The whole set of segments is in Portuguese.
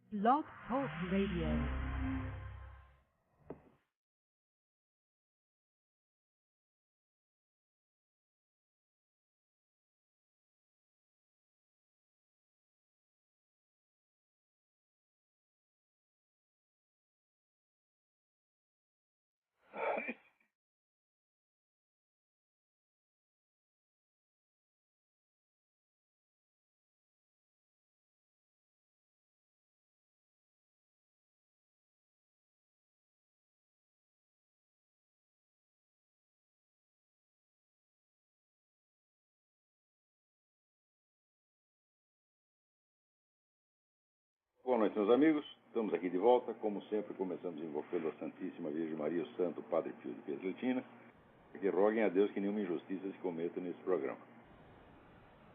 Blog Talk Radio. Boa noite, meus amigos. Estamos aqui de volta. Como sempre, começamos invocando a Santíssima Virgem Maria, o Santo Padre Pio de Pietrelcina, que roguem a Deus que nenhuma injustiça se cometa nesse programa.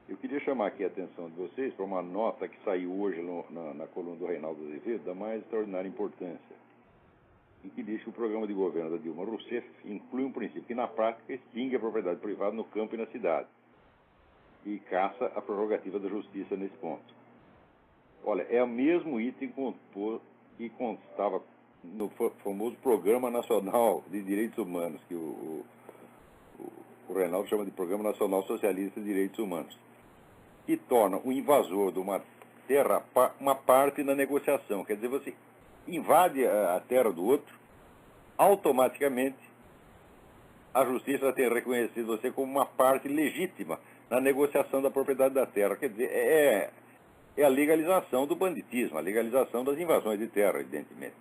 Eu queria chamar aqui a atenção de vocês para uma nota que saiu hoje na coluna do Reinaldo Azevedo, da mais extraordinária importância, em que diz que o programa de governo da Dilma Rousseff inclui um princípio que, na prática, extingue a propriedade privada no campo e na cidade e caça a prerrogativa da justiça nesse ponto. Olha, é o mesmo item que constava no famoso Programa Nacional de Direitos Humanos, que o Reinaldo chama de Programa Nacional Socialista de Direitos Humanos, que torna o invasor de uma terra uma parte na negociação. Quer dizer, você invade a terra do outro, automaticamente a justiça tem reconhecido você como uma parte legítima na negociação da propriedade da terra. Quer dizer, é a legalização do banditismo, a legalização das invasões de terra, evidentemente.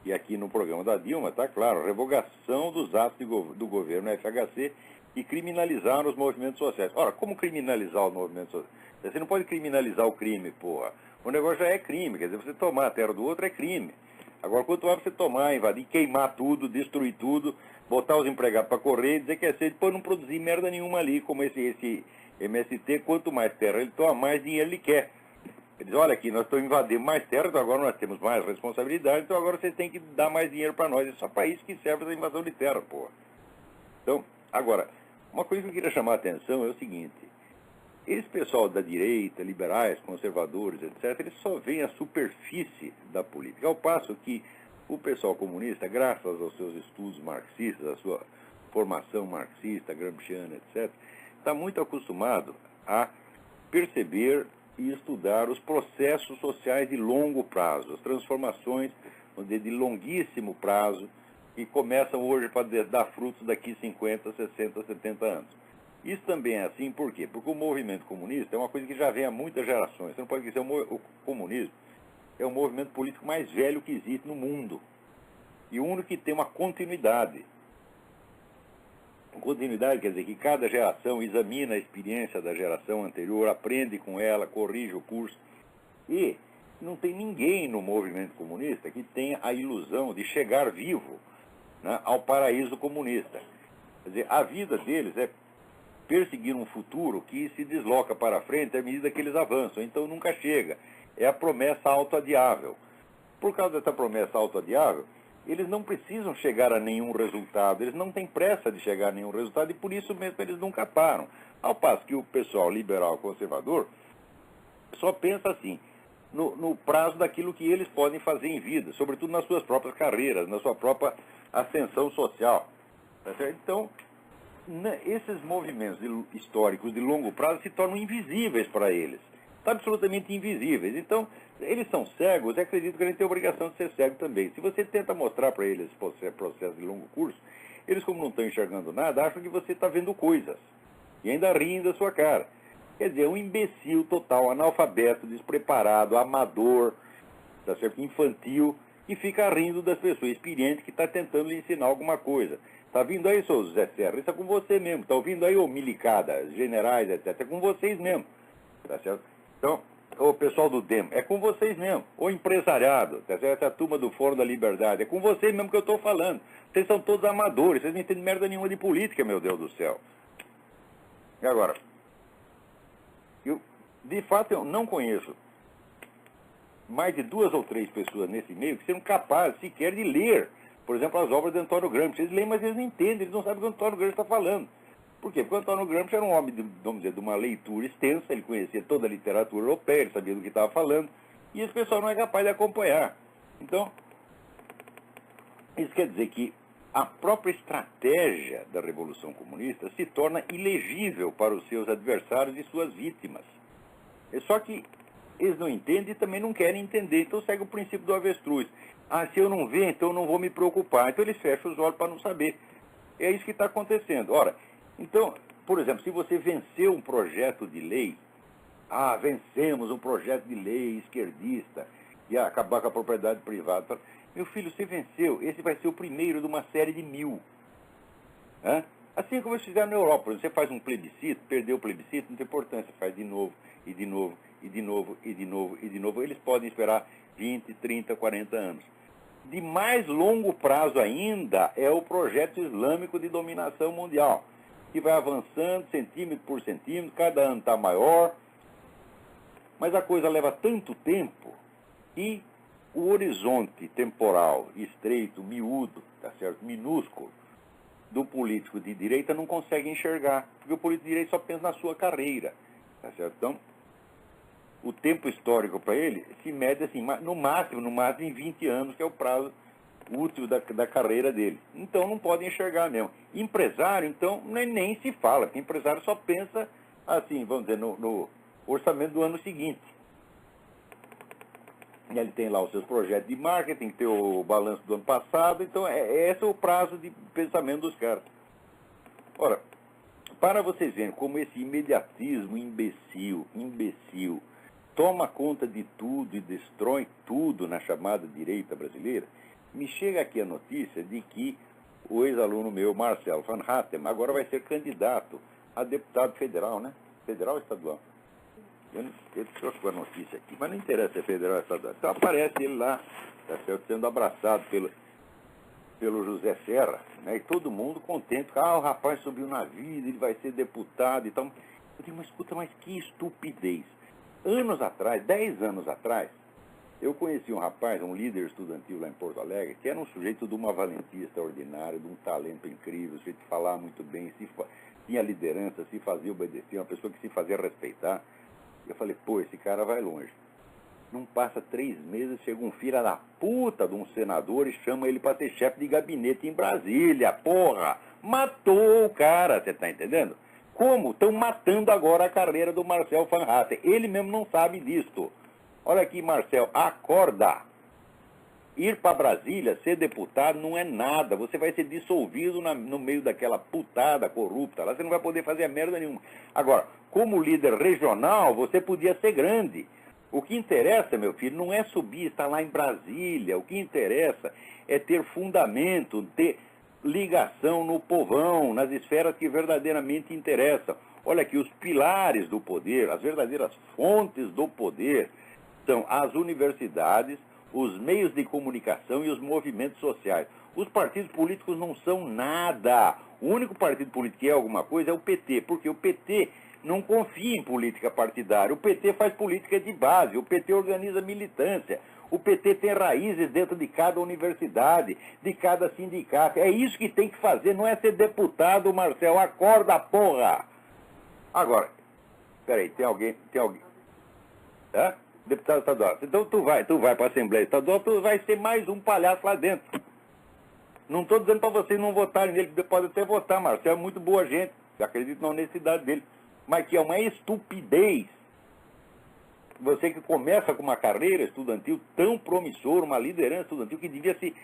E aqui no programa da Dilma está claro, revogação dos atos do governo FHC e criminalizar os movimentos sociais. Ora, como criminalizar os movimentos sociais? Você não pode criminalizar o crime, porra. O negócio já é crime, quer dizer, você tomar a terra do outro é crime. Agora, quanto mais você tomar, invadir, queimar tudo, destruir tudo, botar os empregados para correr, dizer que é cedo, depois não produzir merda nenhuma ali, como esse MST, quanto mais terra ele toma, mais dinheiro ele quer. Ele diz, olha aqui, nós estamos invadindo mais terra, então agora nós temos mais responsabilidade, então agora vocês têm que dar mais dinheiro para nós. É só para isso que serve essa invasão de terra, porra. Então, agora, uma coisa que eu queria chamar a atenção é o seguinte, esse pessoal da direita, liberais, conservadores, etc., eles só veem a superfície da política, ao passo que o pessoal comunista, graças aos seus estudos marxistas, à sua formação marxista, gramsciana, etc., está muito acostumado a perceber e estudar os processos sociais de longo prazo, as transformações de longuíssimo prazo, que começam hoje para dar frutos daqui 50, 60, 70 anos. Isso também é assim, por quê? Porque o movimento comunista é uma coisa que já vem há muitas gerações. Você não pode dizer, o comunismo é o movimento político mais velho que existe no mundo. E o único que tem uma continuidade. Continuidade quer dizer que cada geração examina a experiência da geração anterior, aprende com ela, corrige o curso. E não tem ninguém no movimento comunista que tenha a ilusão de chegar vivo, né, ao paraíso comunista. Quer dizer, a vida deles é perseguir um futuro que se desloca para frente à medida que eles avançam, então nunca chega. É a promessa autoadiável. Por causa dessa promessa autoadiável, eles não precisam chegar a nenhum resultado, eles não têm pressa de chegar a nenhum resultado e por isso mesmo eles nunca param. Ao passo que o pessoal liberal conservador só pensa assim, no prazo daquilo que eles podem fazer em vida, sobretudo nas suas próprias carreiras, na sua própria ascensão social. Tá certo? Então, esses movimentos históricos de longo prazo se tornam invisíveis para eles. Absolutamente invisíveis. Então, eles são cegos e acreditam que a gente tem a obrigação de ser cego também. Se você tenta mostrar para eles esse processo de longo curso, eles, como não estão enxergando nada, acham que você está vendo coisas. E ainda riem da sua cara. Quer dizer, um imbecil total, analfabeto, despreparado, amador, tá certo? Infantil, que fica rindo das pessoas, experiente, que está tentando lhe ensinar alguma coisa. Está vindo aí, seu Zé Serra, isso é com você mesmo. Está ouvindo aí, ô milicada, generais, etc. É com vocês mesmo. Tá certo? Então, o pessoal do DEM, é com vocês mesmo. O empresariado, tá certo? Essa turma do Fórum da Liberdade, é com vocês mesmo que eu estou falando. Vocês são todos amadores, vocês não entendem merda nenhuma de política, meu Deus do céu. E agora, de fato, eu não conheço mais de 2 ou 3 pessoas nesse meio que sejam capazes sequer de ler, por exemplo, as obras de Antônio Gramsci. Eles leem, mas eles não entendem, eles não sabem o que o Antônio Gramsci está falando. Por quê? Porque o Antônio Gramsci era um homem, vamos dizer, de uma leitura extensa, ele conhecia toda a literatura europeia, ele sabia do que estava falando, e esse pessoal não é capaz de acompanhar. Então, isso quer dizer que a própria estratégia da Revolução Comunista se torna ilegível para os seus adversários e suas vítimas. É só que eles não entendem e também não querem entender. Então segue o princípio do avestruz. Ah, se eu não ver, então eu não vou me preocupar. Então eles fecham os olhos para não saber. É isso que está acontecendo. Ora, então, por exemplo, se você venceu um projeto de lei, vencemos um projeto de lei esquerdista e acabar com a propriedade privada. Meu filho, você venceu, esse vai ser o primeiro de uma série de 1000. Assim como eles fizeram na Europa. Você faz um plebiscito, perdeu o plebiscito, não tem importância, faz de novo, e de novo, e de novo, e de novo, e de novo. Eles podem esperar 20, 30, 40 anos. De mais longo prazo ainda é o projeto islâmico de dominação mundial, que vai avançando centímetro por centímetro, cada ano está maior, mas a coisa leva tanto tempo que o horizonte temporal estreito, miúdo, tá certo, minúsculo, do político de direita não consegue enxergar, porque o político de direita só pensa na sua carreira, tá certo? Então, o tempo histórico para ele se mede assim, no máximo em 20 anos, que é o prazo útil da carreira dele. Então não pode enxergar mesmo. Empresário, então, nem se fala, porque empresário só pensa assim, vamos dizer, no orçamento do ano seguinte. Ele tem lá os seus projetos de marketing, tem o balanço do ano passado, então esse é o prazo de pensamento dos caras. Ora, para vocês verem como esse imediatismo imbecil, toma conta de tudo e destrói tudo na chamada direita brasileira, me chega aqui a notícia de que o ex-aluno meu, Marcel Van Hatten, agora vai ser candidato a deputado federal, né? Federal ou estadual? Ele trocou a notícia aqui, mas não interessa se é federal ou estadual. Então aparece ele lá, tá certo, sendo abraçado pelo José Serra, né, e todo mundo contente. O rapaz subiu na vida, ele vai ser deputado e tal. Eu digo, mas escuta, mas que estupidez. Anos atrás, 10 anos atrás, eu conheci um rapaz, um líder estudantil lá em Porto Alegre, que era um sujeito de uma valentia extraordinária, de um talento incrível, sujeito de falar muito bem, tinha liderança, se fazia obedecer, uma pessoa que se fazia respeitar. Eu falei, pô, esse cara vai longe. Não passa 3 meses, chega um filho da puta de um senador e chama ele para ser chefe de gabinete em Brasília, porra! Matou o cara, você tá entendendo? Como? Estão matando agora a carreira do Marcel Van Hatten. Ele mesmo não sabe disso. Olha aqui, Marcel, acorda. Ir para Brasília, ser deputado, não é nada. Você vai ser dissolvido no meio daquela putada corrupta. Lá você não vai poder fazer merda nenhuma. Agora, como líder regional, você podia ser grande. O que interessa, meu filho, não é subir, estar lá em Brasília. O que interessa é ter fundamento, ter ligação no povão, nas esferas que verdadeiramente interessam. Olha aqui, os pilares do poder, as verdadeiras fontes do poder, são as universidades, os meios de comunicação e os movimentos sociais. Os partidos políticos não são nada. O único partido político que é alguma coisa é o PT, porque o PT não confia em política partidária. O PT faz política de base, o PT organiza militância, o PT tem raízes dentro de cada universidade, de cada sindicato. É isso que tem que fazer, não é ser deputado, Marcel. Acorda, porra! Agora, peraí, tem alguém? Hã? Deputado estadual. Então tu vai para a Assembleia Estadual, tu vai ser mais um palhaço lá dentro. Não estou dizendo para vocês não votarem nele, pode até votar, Marcel é muito boa gente, eu acredito na honestidade dele, mas que é uma estupidez. Você que começa com uma carreira estudantil tão promissora, uma liderança estudantil que devia se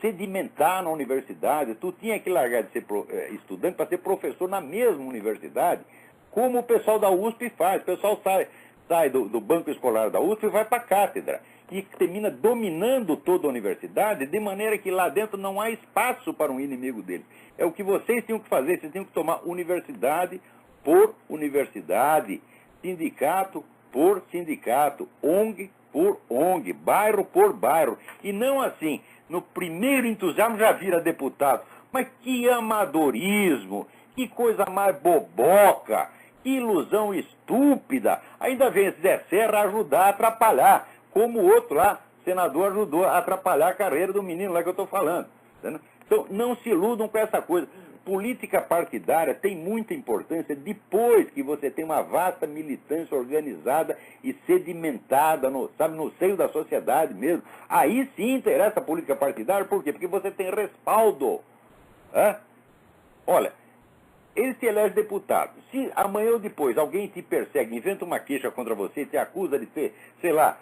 sedimentar na universidade, tu tinha que largar de ser estudante para ser professor na mesma universidade, como o pessoal da USP faz. O pessoal sai do banco escolar da USP e vai para a cátedra, e termina dominando toda a universidade, de maneira que lá dentro não há espaço para um inimigo deles. É o que vocês tinham que fazer, vocês tinham que tomar universidade por universidade, sindicato por sindicato, ONG por ONG, bairro por bairro, e não assim, no primeiro entusiasmo já vira deputado. Mas que amadorismo, que coisa mais boboca, que ilusão estúpida. Ainda vem esse Zé Serra ajudar a atrapalhar, como o outro lá, senador, ajudou a atrapalhar a carreira do menino lá que eu estou falando. Entendeu? Então, não se iludam com essa coisa. política partidária tem muita importância depois que você tem uma vasta militância organizada e sedimentada no seio da sociedade mesmo. Aí sim interessa a política partidária, por quê? Porque você tem respaldo. Olha, ele se elege deputado. Se amanhã ou depois alguém te persegue, inventa uma queixa contra você, te acusa de ter, sei lá,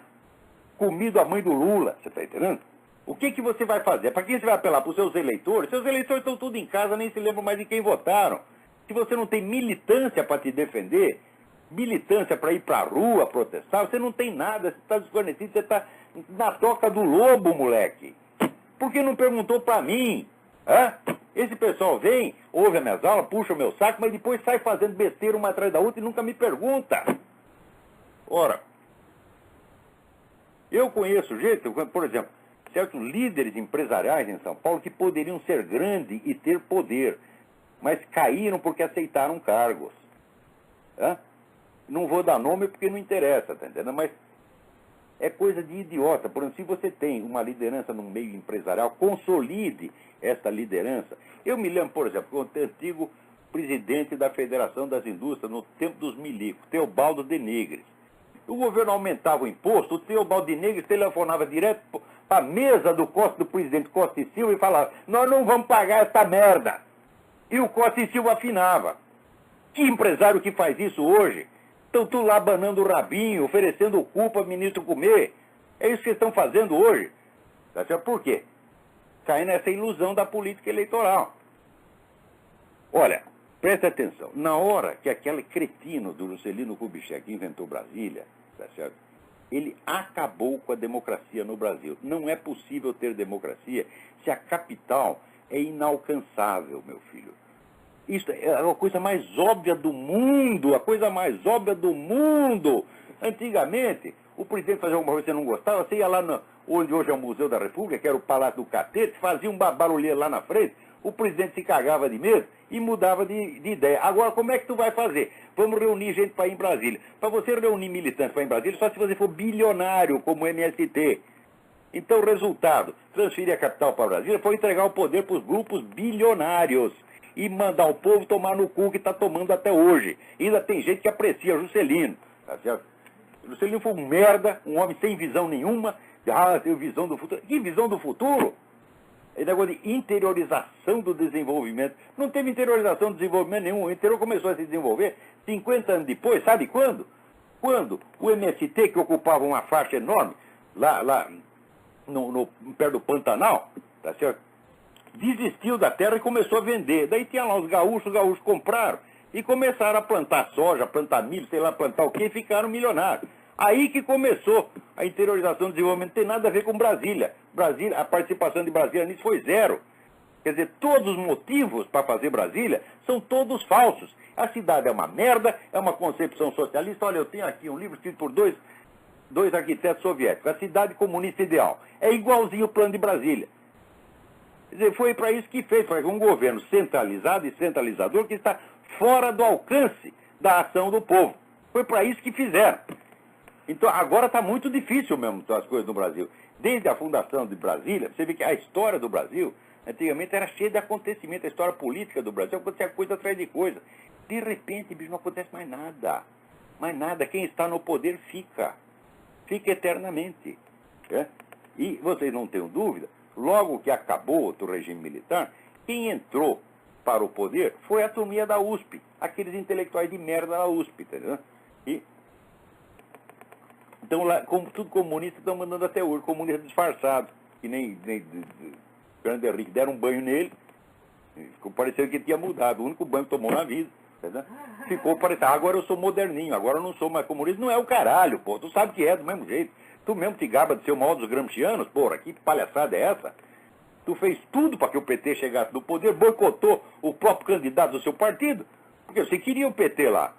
comido a mãe do Lula, você está entendendo? O que você vai fazer? Para quem você vai apelar? Para os seus eleitores? Seus eleitores estão tudo em casa, nem se lembram mais de quem votaram. Se você não tem militância para te defender, militância para ir para a rua protestar, você não tem nada, você está desfornecido, você está na toca do lobo, moleque. Por que não perguntou para mim? Esse pessoal vem, ouve as minhas aulas, puxa o meu saco, mas depois sai fazendo besteira uma atrás da outra e nunca me pergunta. Ora, eu conheço gente, por exemplo, certos líderes empresariais em São Paulo que poderiam ser grandes e ter poder, mas caíram porque aceitaram cargos. Não vou dar nome porque não interessa, tá entendendo? Mas é coisa de idiota. Por exemplo, se você tem uma liderança no meio empresarial, consolide essa liderança. Eu me lembro, por exemplo, o antigo presidente da Federação das Indústrias, no tempo dos milicos, Teobaldo de Negres. O governo aumentava o imposto, o Teobaldo de Negres telefonava direto para a mesa do presidente Costa e Silva e falava: nós não vamos pagar essa merda. E o Costa e Silva afinava. Que empresário que faz isso hoje? Estão tudo lá abanando o rabinho, oferecendo o cu para o ministro comer. É isso que estão fazendo hoje. Tá certo? Por quê? Cai nessa ilusão da política eleitoral. Olha, preste atenção. Na hora que aquele cretino do Juscelino Kubitschek inventou Brasília, tá certo? Ele acabou com a democracia no Brasil. Não é possível ter democracia se a capital é inalcançável, meu filho. Isso é a coisa mais óbvia do mundo, a coisa mais óbvia do mundo. Antigamente, o presidente fazia alguma coisa que você não gostava, você ia lá onde hoje é o Museu da República, que era o Palácio do Catete, fazia um barulheiro lá na frente, o presidente se cagava de medo e mudava de ideia. Agora, como é que tu vai fazer? Vamos reunir gente para ir em Brasília. Para você reunir militantes para ir em Brasília, só se você for bilionário, como o MST. Então, o resultado, transferir a capital para Brasília foi entregar o poder para os grupos bilionários e mandar o povo tomar no cu que está tomando até hoje. E ainda tem gente que aprecia Juscelino. Tá certo? Juscelino foi um merda, um homem sem visão nenhuma. Tem visão do futuro. Que visão do futuro? É negócio de interiorização do desenvolvimento. Não teve interiorização do desenvolvimento nenhum. O interior começou a se desenvolver 50 anos depois, sabe quando? Quando o MST, que ocupava uma faixa enorme, lá perto do Pantanal, tá certo? Desistiu da terra e começou a vender. Daí tinha lá os gaúchos compraram e começaram a plantar soja, plantar milho, sei lá, plantar o quê, e ficaram milionários. Aí que começou a interiorização do desenvolvimento. Não tem nada a ver com Brasília. A participação de Brasília nisso foi zero. Quer dizer, todos os motivos para fazer Brasília são todos falsos. A cidade é uma merda, é uma concepção socialista. Olha, eu tenho aqui um livro escrito por dois arquitetos soviéticos. A cidade comunista ideal. É igualzinho o plano de Brasília. Quer dizer, foi para isso que fez, para um governo centralizado e centralizador que está fora do alcance da ação do povo. Foi para isso que fizeram. Então, agora está muito difícil mesmo as coisas no Brasil. Desde a fundação de Brasília, você vê que a história do Brasil, antigamente era cheia de acontecimentos. A história política do Brasil acontecia coisa atrás de coisa. De repente, bicho, não acontece mais nada. Mais nada. Quem está no poder fica. Fica eternamente. E vocês não tenham dúvida, logo que acabou o regime militar, quem entrou para o poder foi a turminha da USP. Aqueles intelectuais de merda da USP, entendeu? Então, lá, como tudo comunista, estão mandando até hoje, comunista disfarçado, que nem Fernando Henrique deram um banho nele, ficou parecendo que tinha mudado, o único banho que tomou na vida, entendeu? Ficou parecendo, agora eu sou moderninho, agora eu não sou mais comunista, não é o caralho, pô, tu sabe que é do mesmo jeito, tu mesmo te gaba de ser o maior dos gramscianos, porra, que palhaçada é essa? Tu fez tudo para que o PT chegasse no poder, boicotou o próprio candidato do seu partido, porque você queria o PT lá.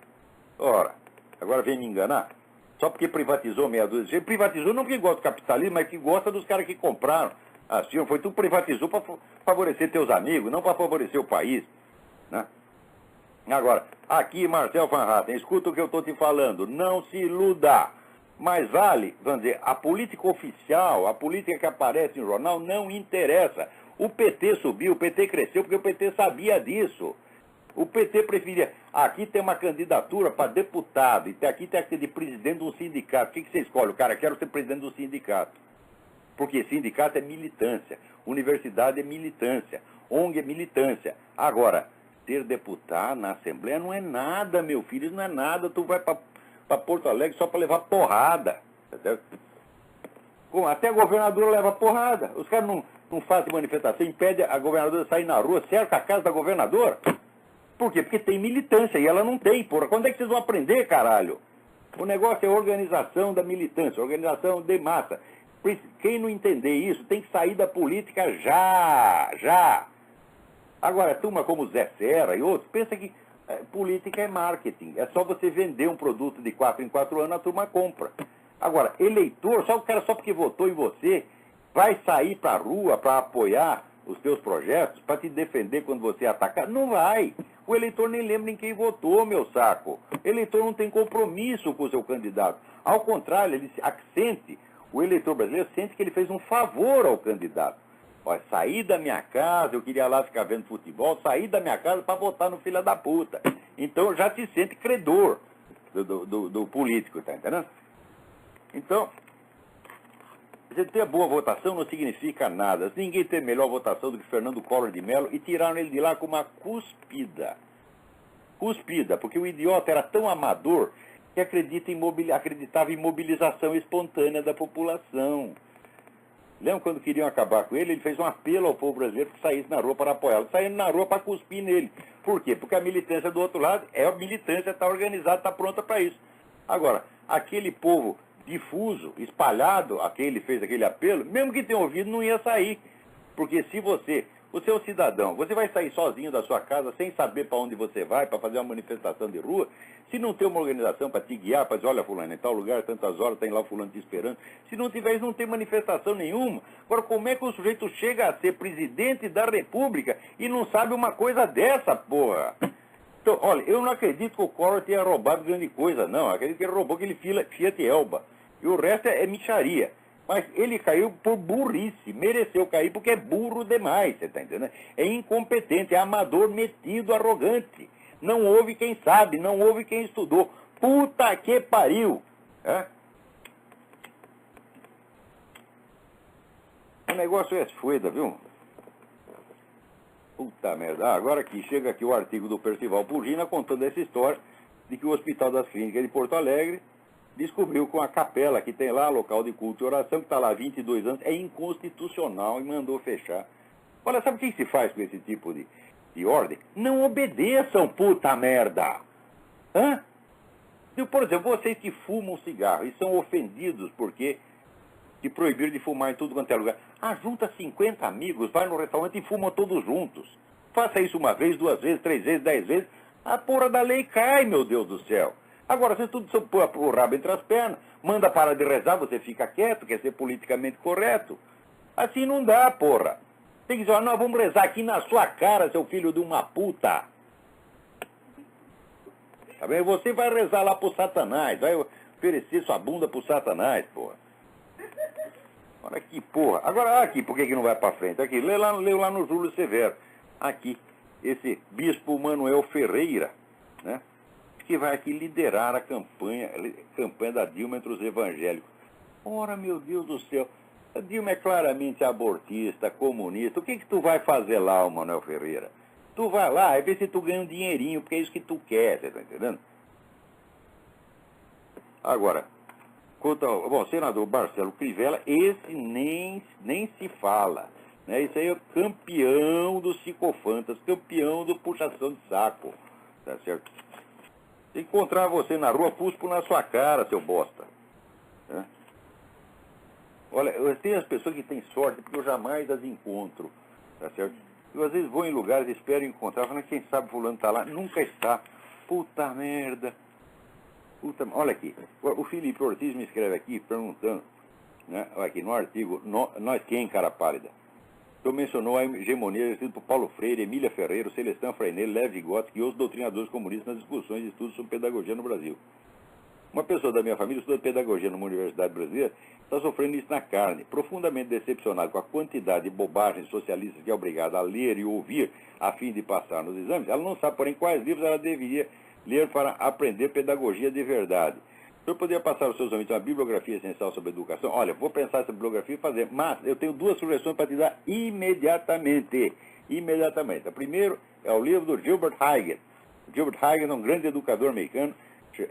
Ora, agora vem me enganar? Só porque privatizou meia dúzia. Ele privatizou não porque gosta do capitalismo, mas que gosta dos caras que compraram. Assim, foi tu privatizou para favorecer teus amigos, não para favorecer o país. Né? Agora, aqui, Marcel Van Hatten, escuta o que eu estou te falando. Não se iluda. Mas vale, vamos dizer, a política oficial, a política que aparece em jornal, não interessa. O PT subiu, o PT cresceu porque o PT sabia disso. O PT preferia, aqui tem uma candidatura para deputado, e aqui tem aquele presidente de um sindicato. O que você escolhe? O cara, quero ser presidente do sindicato. Porque sindicato é militância, universidade é militância, ONG é militância. Agora, ser deputado na Assembleia não é nada, meu filho, isso não é nada. Tu vai para Porto Alegre só para levar porrada. Entendeu? Até a governadora leva porrada. Os caras não fazem manifestação, impede a governadora de sair na rua, cerca a casa da governadora. Por quê? Porque tem militância e ela não tem, porra. Quando é que vocês vão aprender, caralho? O negócio é organização da militância, organização de massa. Quem não entender isso tem que sair da política já. Agora, turma como Zé Serra e outros, pensa que política é marketing. É só você vender um produto de 4 em 4 anos, a turma compra. Agora, eleitor, só o cara só porque votou em você, vai sair para a rua para apoiar os teus projetos, para te defender quando você atacar? Não vai. O eleitor nem lembra em quem votou, meu saco. O eleitor não tem compromisso com o seu candidato. Ao contrário, ele sente, o eleitor brasileiro sente que ele fez um favor ao candidato. Olha, saí da minha casa, eu queria lá ficar vendo futebol, saí da minha casa para votar no filho da puta. Então já se sente credor do político, tá entendendo? Então, você ter boa votação não significa nada. Ninguém tem melhor votação do que Fernando Collor de Mello, e tiraram ele de lá com uma cuspida. Cuspida, porque o idiota era tão amador que acreditava em mobilização espontânea da população. Lembra quando queriam acabar com ele? Ele fez um apelo ao povo brasileiro que saísse na rua para apoiá-lo. Saindo na rua para cuspir nele. Por quê? Porque a militância do outro lado, a militância está organizada, está pronta para isso. Agora, aquele povo difuso, espalhado, a quem ele fez aquele apelo, mesmo que tenha ouvido, não ia sair. Porque se você é um cidadão, você vai sair sozinho da sua casa, sem saber para onde você vai, para fazer uma manifestação de rua, se não tem uma organização para te guiar, para dizer, olha fulano, em tal lugar, tantas horas, tem lá fulano te esperando, se não tiver isso, não tem manifestação nenhuma. Agora, como é que o sujeito chega a ser presidente da República e não sabe uma coisa dessa, porra? Então, olha, eu não acredito que o Collor tenha roubado grande coisa, não. Eu acredito que ele roubou aquele Fiat Elba. E o resto é mixaria. Mas ele caiu por burrice. Mereceu cair porque é burro demais, você está entendendo? É incompetente, é amador, metido, arrogante. Não ouve quem sabe, não ouve quem estudou. Puta que pariu! É? O negócio é esfueda, viu? Puta merda. Agora aqui, chega aqui o artigo do Percival Pugina contando essa história de que o Hospital das Clínicas de Porto Alegre descobriu com a capela que tem lá, local de culto e oração, que está lá há 22 anos, é inconstitucional e mandou fechar. Olha, sabe o que se faz com esse tipo de ordem? Não obedeçam, puta merda! Hã? Por exemplo, vocês que fumam cigarro e são ofendidos porque te proibiram de fumar em tudo quanto é lugar. Junta 50 amigos, vai no restaurante e fumam todos juntos. Faça isso uma vez, 2 vezes, 3 vezes, 10 vezes. A porra da lei cai, meu Deus do céu. Agora, você tudo põe o rabo entre as pernas, manda parar de rezar, você fica quieto, quer ser politicamente correto. Assim não dá, porra. Tem que dizer, nós vamos rezar aqui na sua cara, seu filho de uma puta. Tá bem? Você vai rezar lá pro Satanás, vai oferecer sua bunda pro Satanás, porra. Olha aqui, porra. Agora, aqui, por que não vai para frente? Aqui, leu lá no Júlio Severo. Aqui, esse bispo Manuel Ferreira, né? Que vai aqui liderar a campanha da Dilma entre os evangélicos. Ora, meu Deus do céu. A Dilma é claramente abortista, comunista. O que tu vai fazer lá, o Manuel Ferreira? Tu vai lá e vê se tu ganha um dinheirinho, porque é isso que tu quer, você tá entendendo? Agora, bom, senador Marcelo Crivella, esse nem se fala. Né? Esse aí é o campeão dos psicofantas, campeão do puxação de saco. Tá certo? Se encontrar você na rua, cuspo na sua cara, seu bosta. Né? Olha, eu tenho as pessoas que têm sorte, porque eu jamais as encontro. Tá certo? Eu às vezes vou em lugares, espero encontrar, falando, quem sabe fulano está lá, nunca está. Puta merda. Olha aqui, o Felipe Ortiz me escreve aqui, perguntando, né, aqui no artigo, nós quem, cara pálida? Tu mencionou a hegemonia exercida por Paulo Freire, Emília Ferreira, Celestão Freinet, Lev Vygotsky e outros doutrinadores comunistas nas discussões e estudos sobre pedagogia no Brasil. Uma pessoa da minha família estuda pedagogia numa universidade brasileira está sofrendo isso na carne. Profundamente decepcionado com a quantidade de bobagens socialistas que é obrigada a ler e ouvir a fim de passar nos exames, ela não sabe, porém, quais livros ela deveria ler para aprender pedagogia de verdade. O senhor poderia passar aos seus amigos uma bibliografia essencial sobre educação? Olha, vou pensar essa bibliografia e fazer, mas eu tenho duas sugestões para te dar imediatamente. Imediatamente. O primeiro é o livro do Gilbert Hagen. Gilbert Hagen é um grande educador americano,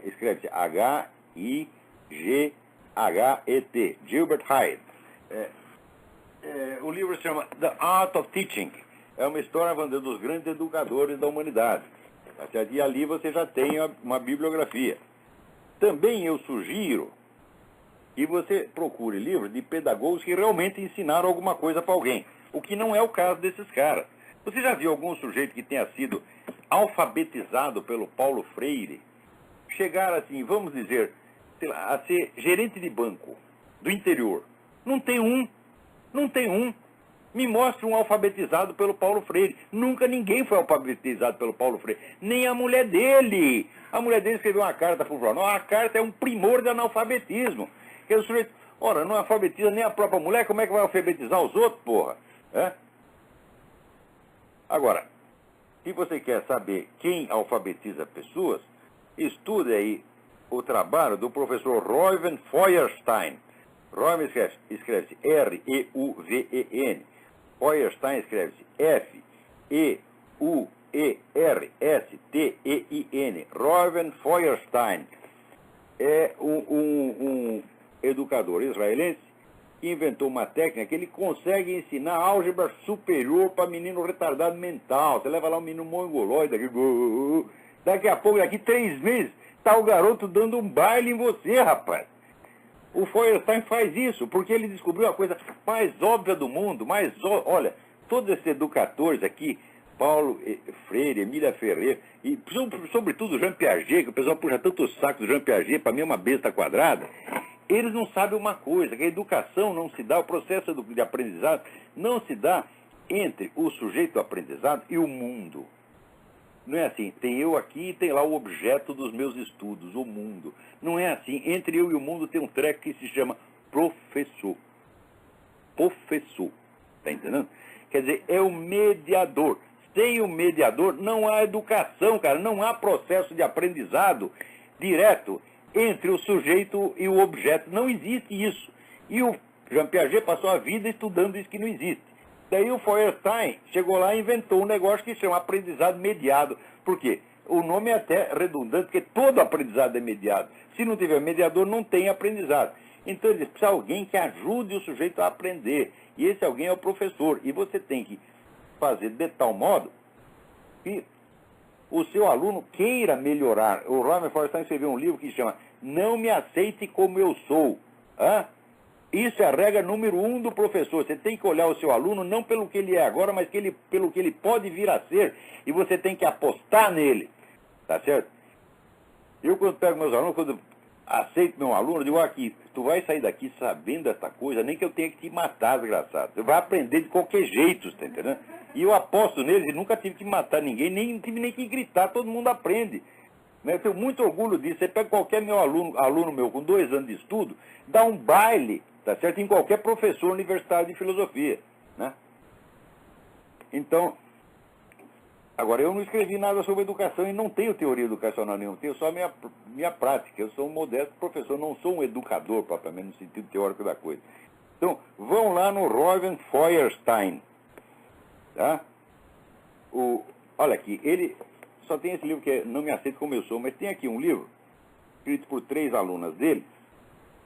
escreve-se H-I-G-H-E-T, Gilbert Hagen. O livro se chama The Art of Teaching. É uma história, vamos dizer, dos grandes educadores da humanidade. E ali você já tem uma bibliografia. Também eu sugiro que você procure livros de pedagogos que realmente ensinaram alguma coisa para alguém, o que não é o caso desses caras. Você já viu algum sujeito que tenha sido alfabetizado pelo Paulo Freire, chegar assim, vamos dizer, sei lá, a ser gerente de banco do interior? Não tem um. Não tem um. Me mostre um alfabetizado pelo Paulo Freire. Nunca ninguém foi alfabetizado pelo Paulo Freire. Nem a mulher dele. A mulher dele escreveu uma carta para o jornal. A carta é um primor de analfabetismo. Que o sujeito, ora, não alfabetiza nem a própria mulher, como é que vai alfabetizar os outros, porra? Agora, se você quer saber quem alfabetiza pessoas, estude aí o trabalho do professor Reuven Feuerstein. Reuven escreve-se R-E-U-V-E-N. Feuerstein escreve-se F-E-U-E-R-S-T-E-I-N. Reuven Feuerstein é um educador israelense que inventou uma técnica que ele consegue ensinar álgebra superior para menino retardado mental. Você leva lá um menino mongoloide, daqui a pouco, daqui 3 meses, está o garoto dando um baile em você, rapaz. O Feuerstein faz isso, porque ele descobriu a coisa mais óbvia do mundo, olha, todos esses educadores aqui, Paulo Freire, Emília Ferreira, e sobretudo Jean Piaget, que o pessoal puxa tanto o saco do Jean Piaget, para mim é uma besta quadrada, eles não sabem uma coisa, que a educação não se dá, o processo de aprendizado não se dá entre o sujeito do aprendizado e o mundo. Não é assim, tem eu aqui e tem lá o objeto dos meus estudos, o mundo. Não é assim, entre eu e o mundo tem um treco que se chama professor. Professor, tá entendendo? Quer dizer, é o mediador. Sem o mediador não há educação, cara, não há processo de aprendizado direto entre o sujeito e o objeto. Não existe isso. E o Jean Piaget passou a vida estudando isso que não existe. Daí o Feuerstein chegou lá e inventou um negócio que se chama aprendizado mediado. Por quê? O nome é até redundante, porque todo aprendizado é mediado. Se não tiver mediador, não tem aprendizado. Então ele diz, precisa de alguém que ajude o sujeito a aprender. E esse alguém é o professor. E você tem que fazer de tal modo que o seu aluno queira melhorar. O Reuven Feuerstein escreveu um livro que se chama Não Me Aceite Como Eu Sou. Isso é a regra número 1 do professor. Você tem que olhar o seu aluno não pelo que ele é agora, mas pelo que ele pode vir a ser. E você tem que apostar nele. Tá certo? Eu, quando pego meus alunos, quando aceito meu aluno, eu digo, aqui, tu vai sair daqui sabendo essa coisa, nem que eu tenha que te matar, desgraçado. Você vai aprender de qualquer jeito, tá entendendo? E eu aposto neles, e nunca tive que matar ninguém, nem tive nem que gritar, todo mundo aprende. Eu tenho muito orgulho disso. Você pega qualquer aluno meu com 2 anos de estudo, dá um baile, tá certo? Em qualquer professor universitário de filosofia, né? Então, agora eu não escrevi nada sobre educação e não tenho teoria educacional nenhuma, tenho só minha prática. Eu sou um modesto professor, não sou um educador propriamente no sentido teórico da coisa. Então, vão lá no Reuven Feuerstein, tá? Olha aqui, ele só tem esse livro que é Não Me Aceito Como Eu Sou, mas tem aqui um livro, escrito por 3 alunas dele,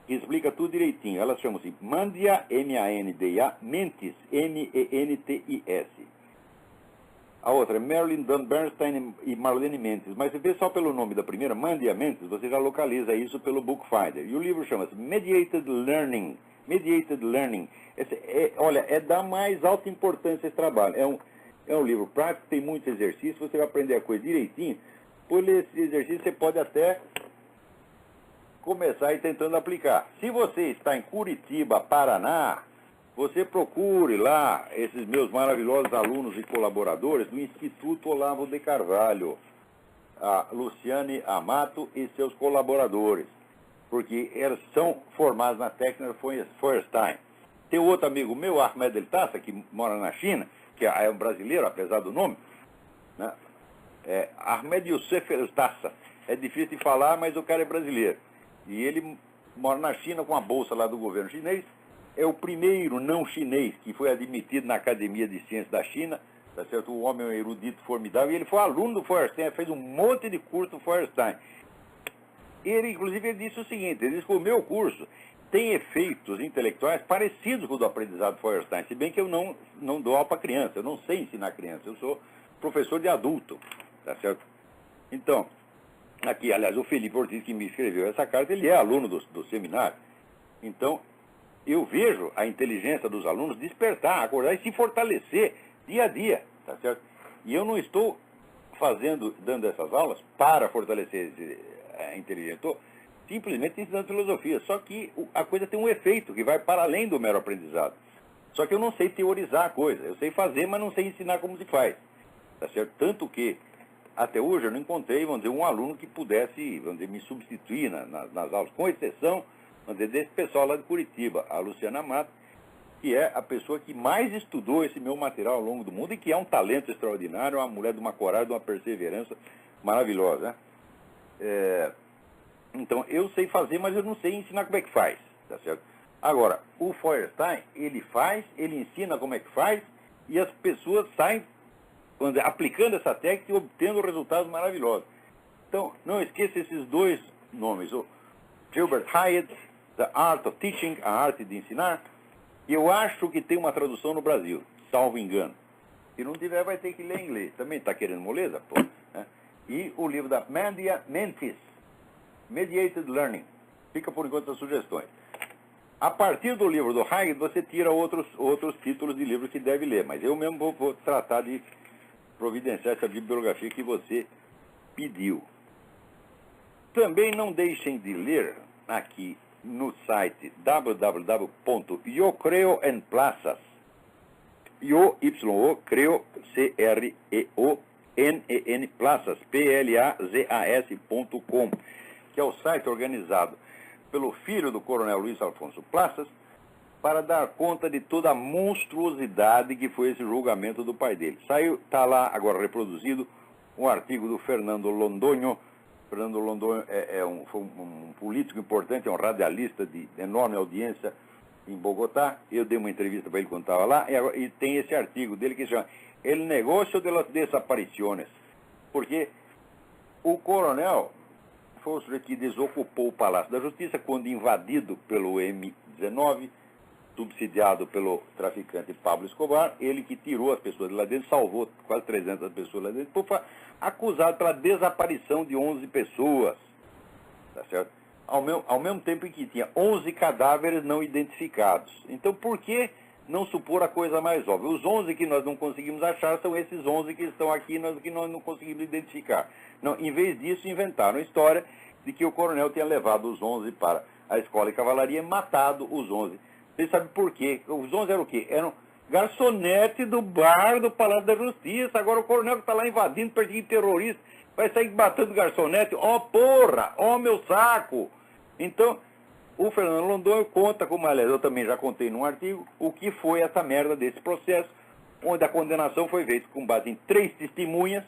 que explica tudo direitinho. Elas chamam-se Mandia, M-A-N-D-A, Mentis, M-E-N-T-I-S. A outra é Marilyn Dunn Bernstein e Marlene Mentis. Mas você vê só pelo nome da primeira, Mandia Mentis, você já localiza isso pelo Bookfinder. E o livro chama-se Mediated Learning. Mediated Learning. Olha, é da mais alta importância esse trabalho. É um livro prático, tem muitos exercícios, você vai aprender a coisa direitinho. Por esse exercício você pode até começar aí tentando aplicar. Se você está em Curitiba, Paraná, você procure lá esses meus maravilhosos alunos e colaboradores do Instituto Olavo de Carvalho, a Luciane Amato e seus colaboradores. porque elas são formadas na técnica Feuerstein. Tem outro amigo meu, Ahmed El Tassa, que mora na China, que é um brasileiro, apesar do nome, né? Ahmed Youssef El Tassa. É difícil de falar, mas o cara é brasileiro. E ele mora na China com a bolsa lá do governo chinês. É o primeiro não chinês que foi admitido na Academia de Ciências da China. Tá certo? O homem é um erudito formidável. E ele foi aluno do Feuerstein, fez um monte de curso do Feuerstein. Ele, inclusive, ele disse o seguinte, ele disse que o meu curso tem efeitos intelectuais parecidos com o do aprendizado Feuerstein, se bem que eu não dou aula para criança, eu não sei ensinar criança, eu sou professor de adulto, tá certo? Então, aqui, aliás, o Felipe Ortiz, que me escreveu essa carta, ele é aluno do seminário. Então, eu vejo a inteligência dos alunos despertar, acordar e se fortalecer dia a dia, tá certo? E eu não estou dando essas aulas para fortalecer a inteligência, estou simplesmente ensinando filosofia. Só que a coisa tem um efeito que vai para além do mero aprendizado. Só que eu não sei teorizar a coisa. Eu sei fazer, mas não sei ensinar como se faz. Tá certo? Tanto que, até hoje, eu não encontrei, vamos dizer, um aluno que pudesse, vamos dizer, me substituir nas aulas, com exceção, vamos dizer, desse pessoal lá de Curitiba, a Luciana Mato, que é a pessoa que mais estudou esse meu material ao longo do mundo e que é um talento extraordinário, uma mulher de uma coragem, de uma perseverança maravilhosa, né? Então, eu sei fazer, mas eu não sei ensinar como é que faz, tá certo? Agora, o Feuerstein, ele faz, ele ensina como é que faz, e as pessoas saem aplicando essa técnica e obtendo resultados maravilhosos. Então, não esqueça esses dois nomes, o Gilbert Hyatt, The Art of Teaching, a arte de ensinar, e eu acho que tem uma tradução no Brasil, salvo engano. Se não tiver, vai ter que ler em inglês. Também está querendo moleza, pô, né? E o livro da Mandia Mentis, Mediated Learning. Fica por enquanto as sugestões. A partir do livro do Hyatt, você tira outros títulos de livros que deve ler, mas eu mesmo vou tratar de providenciar essa bibliografia que você pediu. Também não deixem de ler aqui no site www.yocreoenplazas, Creo, C-R-E-O-N-E-N, Plazas, Plazas.com, que é o site organizado pelo filho do coronel Luiz Alfonso Plazas, para dar conta de toda a monstruosidade que foi esse julgamento do pai dele. Está lá agora reproduzido um artigo do Fernando Londoño. Fernando Londoño foi um político importante, é um radialista de enorme audiência em Bogotá. Eu dei uma entrevista para ele quando estava lá, e tem esse artigo dele que se chama El Negócio de las Desapariciones, porque o coronel foi o sujeito que desocupou o Palácio da Justiça quando invadido pelo M-19, subsidiado pelo traficante Pablo Escobar, ele que tirou as pessoas de lá dentro, salvou quase 300 pessoas lá dentro, foi acusado pela desaparição de 11 pessoas, tá certo? Ao mesmo tempo em que tinha 11 cadáveres não identificados. Então, por que não supor a coisa mais óbvia? Os 11 que nós não conseguimos achar são esses 11 que estão aqui, que nós não conseguimos identificar. Não, em vez disso, inventaram a história de que o coronel tinha levado os 11 para a escola de cavalaria e matado os 11. Você sabe por quê? Os 11 eram o quê? Eram garçonete do bar do Palácio da Justiça. Agora o coronel que está lá invadindo, perseguindo terrorista, vai sair matando garçonete. Ó, porra! Ó, meu saco! Então, o Fernando Londoño conta, como aliás eu também já contei num artigo, o que foi essa merda desse processo, onde a condenação foi feita com base em 3 testemunhas,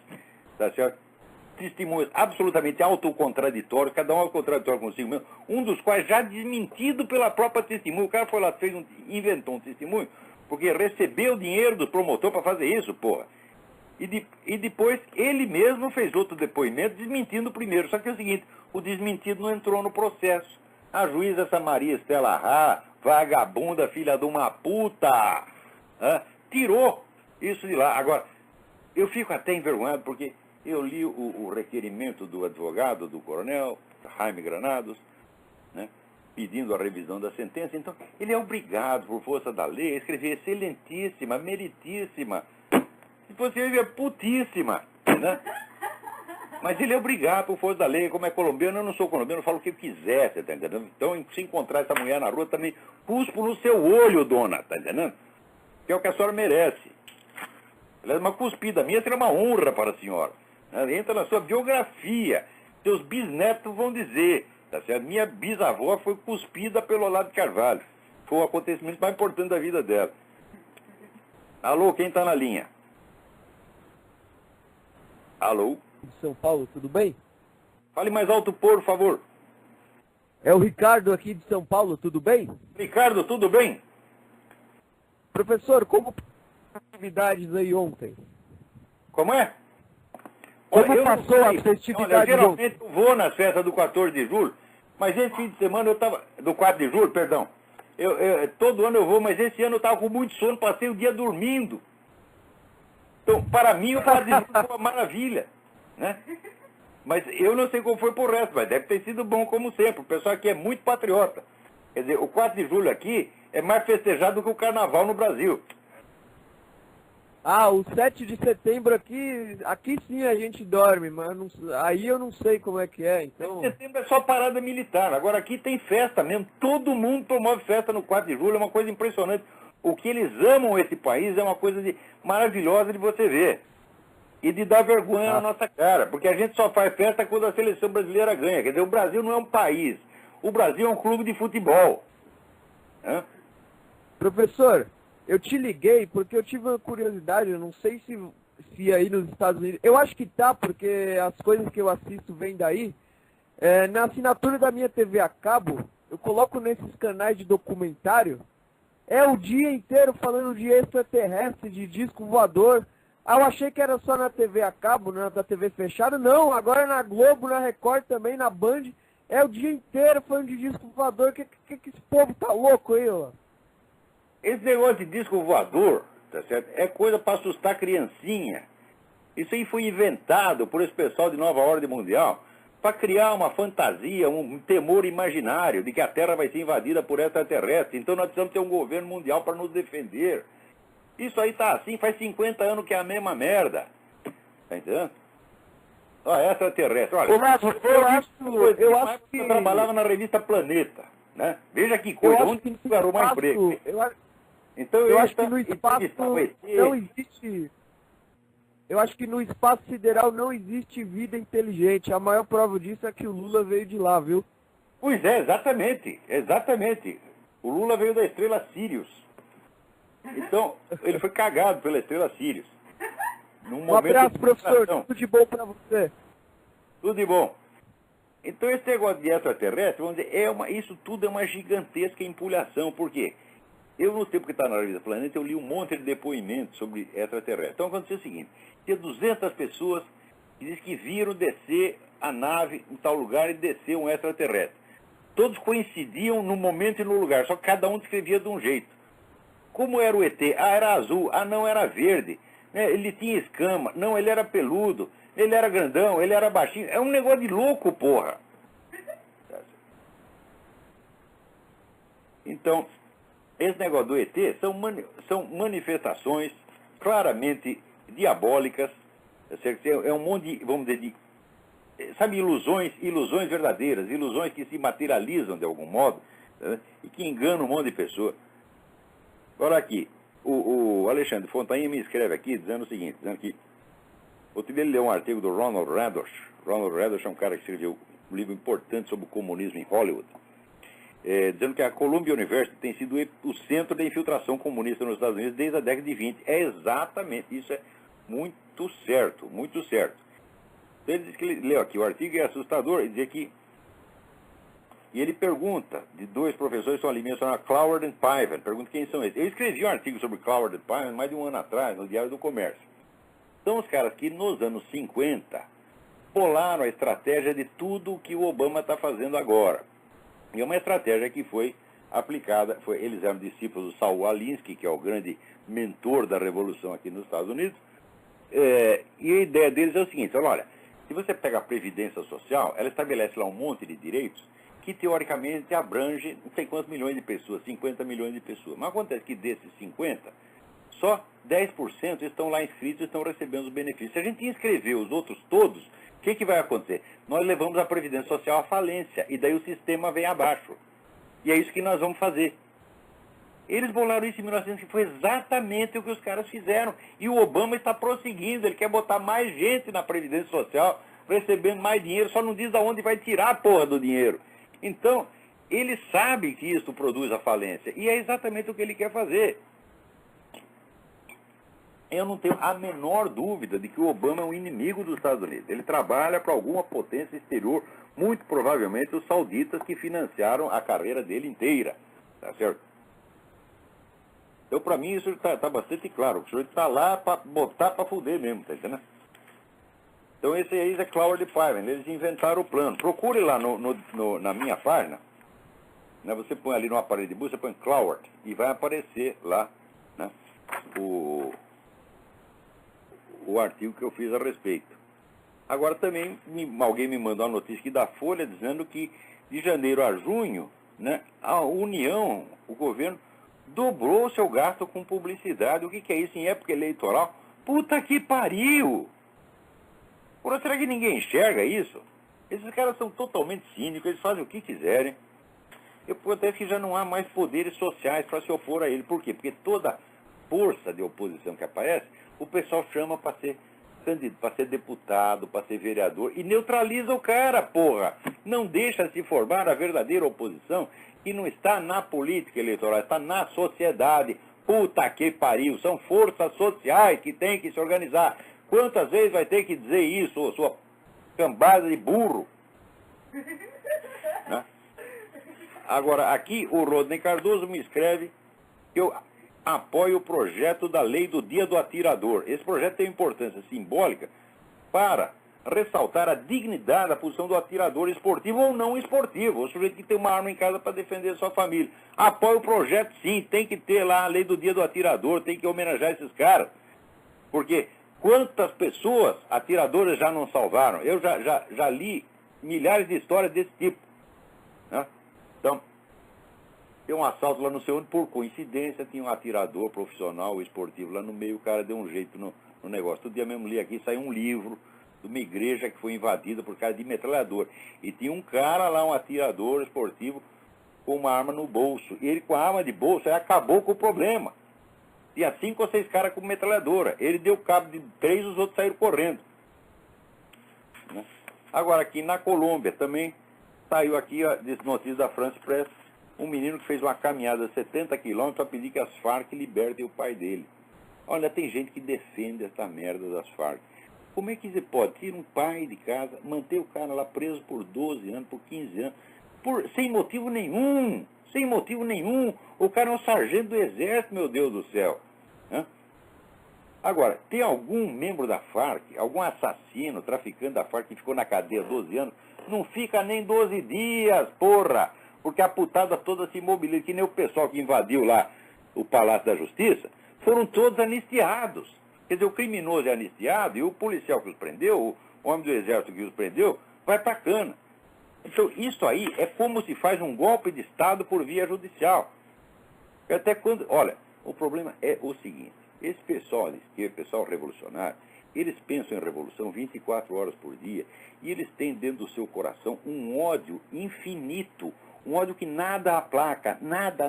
tá certo? Testemunhos absolutamente autocontraditórios, cada um autocontraditório consigo mesmo, um dos quais já desmentido pela própria testemunha. O cara foi lá, inventou um testemunho, porque recebeu dinheiro do promotor para fazer isso, porra. E depois ele mesmo fez outro depoimento desmentindo o primeiro. Só que é o seguinte, o desmentido não entrou no processo. A juíza, essa Maria Estela Rá, vagabunda, filha de uma puta, tirou isso de lá. Agora, eu fico até envergonhado porque eu li o requerimento do advogado, do coronel, Jaime Granados, né, pedindo a revisão da sentença. Então, ele é obrigado, por força da lei, a escrever excelentíssima, meritíssima. Se fosse ele, é putíssima, né? Mas ele é obrigado, por força da lei, como é colombiano, eu não sou colombiano, eu falo o que eu quiser, você tá entendendo? Então, se encontrar essa mulher na rua, também cuspo no seu olho, dona, tá entendendo? Que é o que a senhora merece. Aliás, uma cuspida minha seria uma honra para a senhora. Entra na sua biografia. Seus bisnetos vão dizer Tá certo? Minha bisavó foi cuspida pelo Olavo de Carvalho. Foi o acontecimento mais importante da vida dela. Alô, quem está na linha? Alô? De São Paulo, tudo bem? Fale mais alto, por favor. É o Ricardo aqui de São Paulo, tudo bem? Ricardo, tudo bem? Professor, como atividades aí ontem? Como é? Como eu não passou a sei. festividade Olha, ontem? geralmente eu vou na festa do 14 de julho, mas esse fim de semana eu estava... Do 4 de julho, perdão. Todo ano eu vou, mas esse ano eu estava com muito sono, passei o dia dormindo. Então, para mim, o 4 de julho foi uma maravilha, né? Mas eu não sei como foi pro resto, mas deve ter sido bom como sempre. O pessoal aqui é muito patriota. Quer dizer, o 4 de julho aqui é mais festejado do que o carnaval no Brasil. Ah, o 7 de setembro aqui sim a gente dorme, mas aí eu não sei como é que é, então... Setembro é só parada militar. Agora aqui tem festa mesmo. Todo mundo promove festa no 4 de julho. É uma coisa impressionante. O que eles amam esse país é uma coisa maravilhosa de você ver. E de dar vergonha na nossa cara. Porque a gente só faz festa quando a seleção brasileira ganha. Quer dizer, o Brasil não é um país. O Brasil é um clube de futebol. Hã? Professor, eu te liguei porque eu tive uma curiosidade, eu não sei se aí nos Estados Unidos... Eu acho que tá, porque as coisas que eu assisto vêm daí. Na assinatura da minha TV a cabo, eu coloco nesses canais de documentário, é o dia inteiro falando de extraterrestre, de disco voador. Ah, eu achei que era só na TV a cabo, na TV fechada. Não, agora na Globo, na Record também, na Band, é o dia inteiro falando de disco voador. Que esse povo tá louco aí, ó? Esse negócio de disco voador, tá certo? É coisa para assustar criancinha. Isso aí foi inventado por esse pessoal de Nova Ordem Mundial para criar uma fantasia, um temor imaginário de que a Terra vai ser invadida por extraterrestres. Então nós precisamos ter um governo mundial para nos defender. Isso aí tá assim, faz 50 anos que é a mesma merda. Tá entendendo? Ó, extraterrestre, olha. Eu acho que eu trabalhava na revista Planeta, né? Veja que coisa, onde você arrumar emprego. Então eu acho que no espaço não existe... Eu acho que no espaço sideral não existe vida inteligente. A maior prova disso é que o Lula veio de lá, viu? Pois é, exatamente. Exatamente. O Lula veio da estrela Sirius. Então, ele foi cagado pela estrela Sirius. Um abraço, professor. Tudo de bom pra você. Tudo de bom. Então, esse negócio de extraterrestre, vamos dizer, isso tudo é uma gigantesca empulhação. Por quê? Eu, no tempo que estava na revista Planeta, eu li um monte de depoimentos sobre extraterrestres. Então, aconteceu o seguinte. Tinha 200 pessoas que dizem que viram descer a nave em tal lugar e descer um extraterrestre. Todos coincidiam no momento e no lugar, só que cada um descrevia de um jeito. Como era o ET? Ah, era azul. Ah, não, era verde. Ele tinha escama. Não, ele era peludo. Ele era grandão, ele era baixinho. É um negócio de louco, porra. Então, esse negócio do ET são manifestações claramente diabólicas. É um monte de, vamos dizer, sabe, ilusões verdadeiras, ilusões que se materializam de algum modo, né, e que enganam um monte de pessoas. Agora aqui, o Alexandre Fontainha me escreve aqui dizendo o seguinte, dizendo que outro dia ele leu um artigo do Ronald Radosh. Ronald Radosh é um cara que escreveu um livro importante sobre o comunismo em Hollywood, dizendo que a Columbia University tem sido o centro da infiltração comunista nos Estados Unidos desde a década de 20. É exatamente, isso é muito certo, muito certo. Então ele diz que ele leu aqui, o artigo é assustador, e diz que... E ele pergunta, de dois professores que estão ali mencionados, Cloward e Piven, pergunta quem são esses. Eu escrevi um artigo sobre Cloward e Piven mais de um ano atrás, no Diário do Comércio. São os caras que nos anos 50 bolaram a estratégia de tudo o que o Obama está fazendo agora. E é uma estratégia que foi aplicada, eles eram discípulos do Saul Alinsky, que é o grande mentor da Revolução aqui nos Estados Unidos, e a ideia deles é o seguinte, olha, se você pega a Previdência Social, ela estabelece lá um monte de direitos que teoricamente abrange não sei quantos milhões de pessoas, 50 milhões de pessoas. Mas acontece que desses 50, só 10% estão lá inscritos e estão recebendo os benefícios. Se a gente inscrever os outros todos, o que vai acontecer? Nós levamos a Previdência Social à falência e daí o sistema vem abaixo. E é isso que nós vamos fazer. Eles bolaram isso em 1900, que foi exatamente o que os caras fizeram. E o Obama está prosseguindo, ele quer botar mais gente na Previdência Social, recebendo mais dinheiro, só não diz de onde vai tirar a porra do dinheiro. Então, ele sabe que isso produz a falência, e é exatamente o que ele quer fazer. Eu não tenho a menor dúvida de que o Obama é um inimigo dos Estados Unidos. Ele trabalha para alguma potência exterior, muito provavelmente os sauditas que financiaram a carreira dele inteira. Tá certo? Então, para mim, isso está bastante claro. O senhor está lá para botar para fuder mesmo, tá entendendo? Então, esse aí é Cloward Department. Eles inventaram o plano. Procure lá na minha página. Né, você põe ali no aparelho de busca, você põe Cloward e vai aparecer lá, né, o artigo que eu fiz a respeito. Agora também alguém me mandou uma notícia aqui da Folha dizendo que de janeiro a junho, né, a União, o governo, dobrou o seu gasto com publicidade. O que é isso em época eleitoral? Puta que pariu! Porra, será que ninguém enxerga isso? Esses caras são totalmente cínicos, eles fazem o que quiserem. Eu até que já não há mais poderes sociais para se opor a ele. Por quê? Porque toda força de oposição que aparece, o pessoal chama para ser candidato, para ser deputado, para ser vereador, e neutraliza o cara, porra! Não deixa se formar a verdadeira oposição, que não está na política eleitoral, está na sociedade. Puta que pariu! São forças sociais que têm que se organizar. Quantas vezes vai ter que dizer isso, sua cambada de burro? Né? Agora, aqui o Rodney Cardoso me escreve que eu apoio o projeto da lei do Dia do Atirador. Esse projeto tem importância simbólica para ressaltar a dignidade da posição do atirador esportivo ou não esportivo, o sujeito que tem uma arma em casa para defender a sua família. Apoio o projeto, sim, tem que ter lá a lei do Dia do Atirador, tem que homenagear esses caras. Porque quantas pessoas atiradoras já não salvaram? Eu já li milhares de histórias desse tipo. Né? Então, tem um assalto lá no seu onde, por coincidência, tinha um atirador profissional, esportivo lá no meio, o cara deu um jeito no negócio. Todo dia mesmo li aqui, saiu um livro de uma igreja que foi invadida por causa de metralhador. E tinha um cara lá, um atirador esportivo, com uma arma no bolso. E ele, com a arma de bolso, acabou com o problema. Tinha 5 ou 6 caras com metralhadora. Ele deu cabo de 3, os outros saíram correndo. Né? Agora, aqui na Colômbia também, saiu aqui a notícia da France Press, um menino que fez uma caminhada de 70 quilômetros para pedir que as Farc libertem o pai dele. Olha, tem gente que defende essa merda das Farc. Como é que você pode tirar um pai de casa, manter o cara lá preso por 12 anos, por 15 anos, sem motivo nenhum? Sem motivo nenhum. O cara é um sargento do exército, meu Deus do céu. Né? Agora, tem algum membro da Farc, algum assassino, traficante da Farc que ficou na cadeia 12 anos? Não fica nem 12 dias, porra! Porque a putada toda se imobiliza, que nem o pessoal que invadiu lá o Palácio da Justiça, foram todos anistiados. Quer dizer, o criminoso é anistiado e o policial que os prendeu, o homem do exército que os prendeu, vai pra cana. Então, isso aí é como se faz um golpe de Estado por via judicial. Até quando... Olha, o problema é o seguinte, esse pessoal de esquerda, pessoal revolucionário, eles pensam em revolução 24 horas por dia e eles têm dentro do seu coração um ódio infinito, um ódio que nada aplaca, nada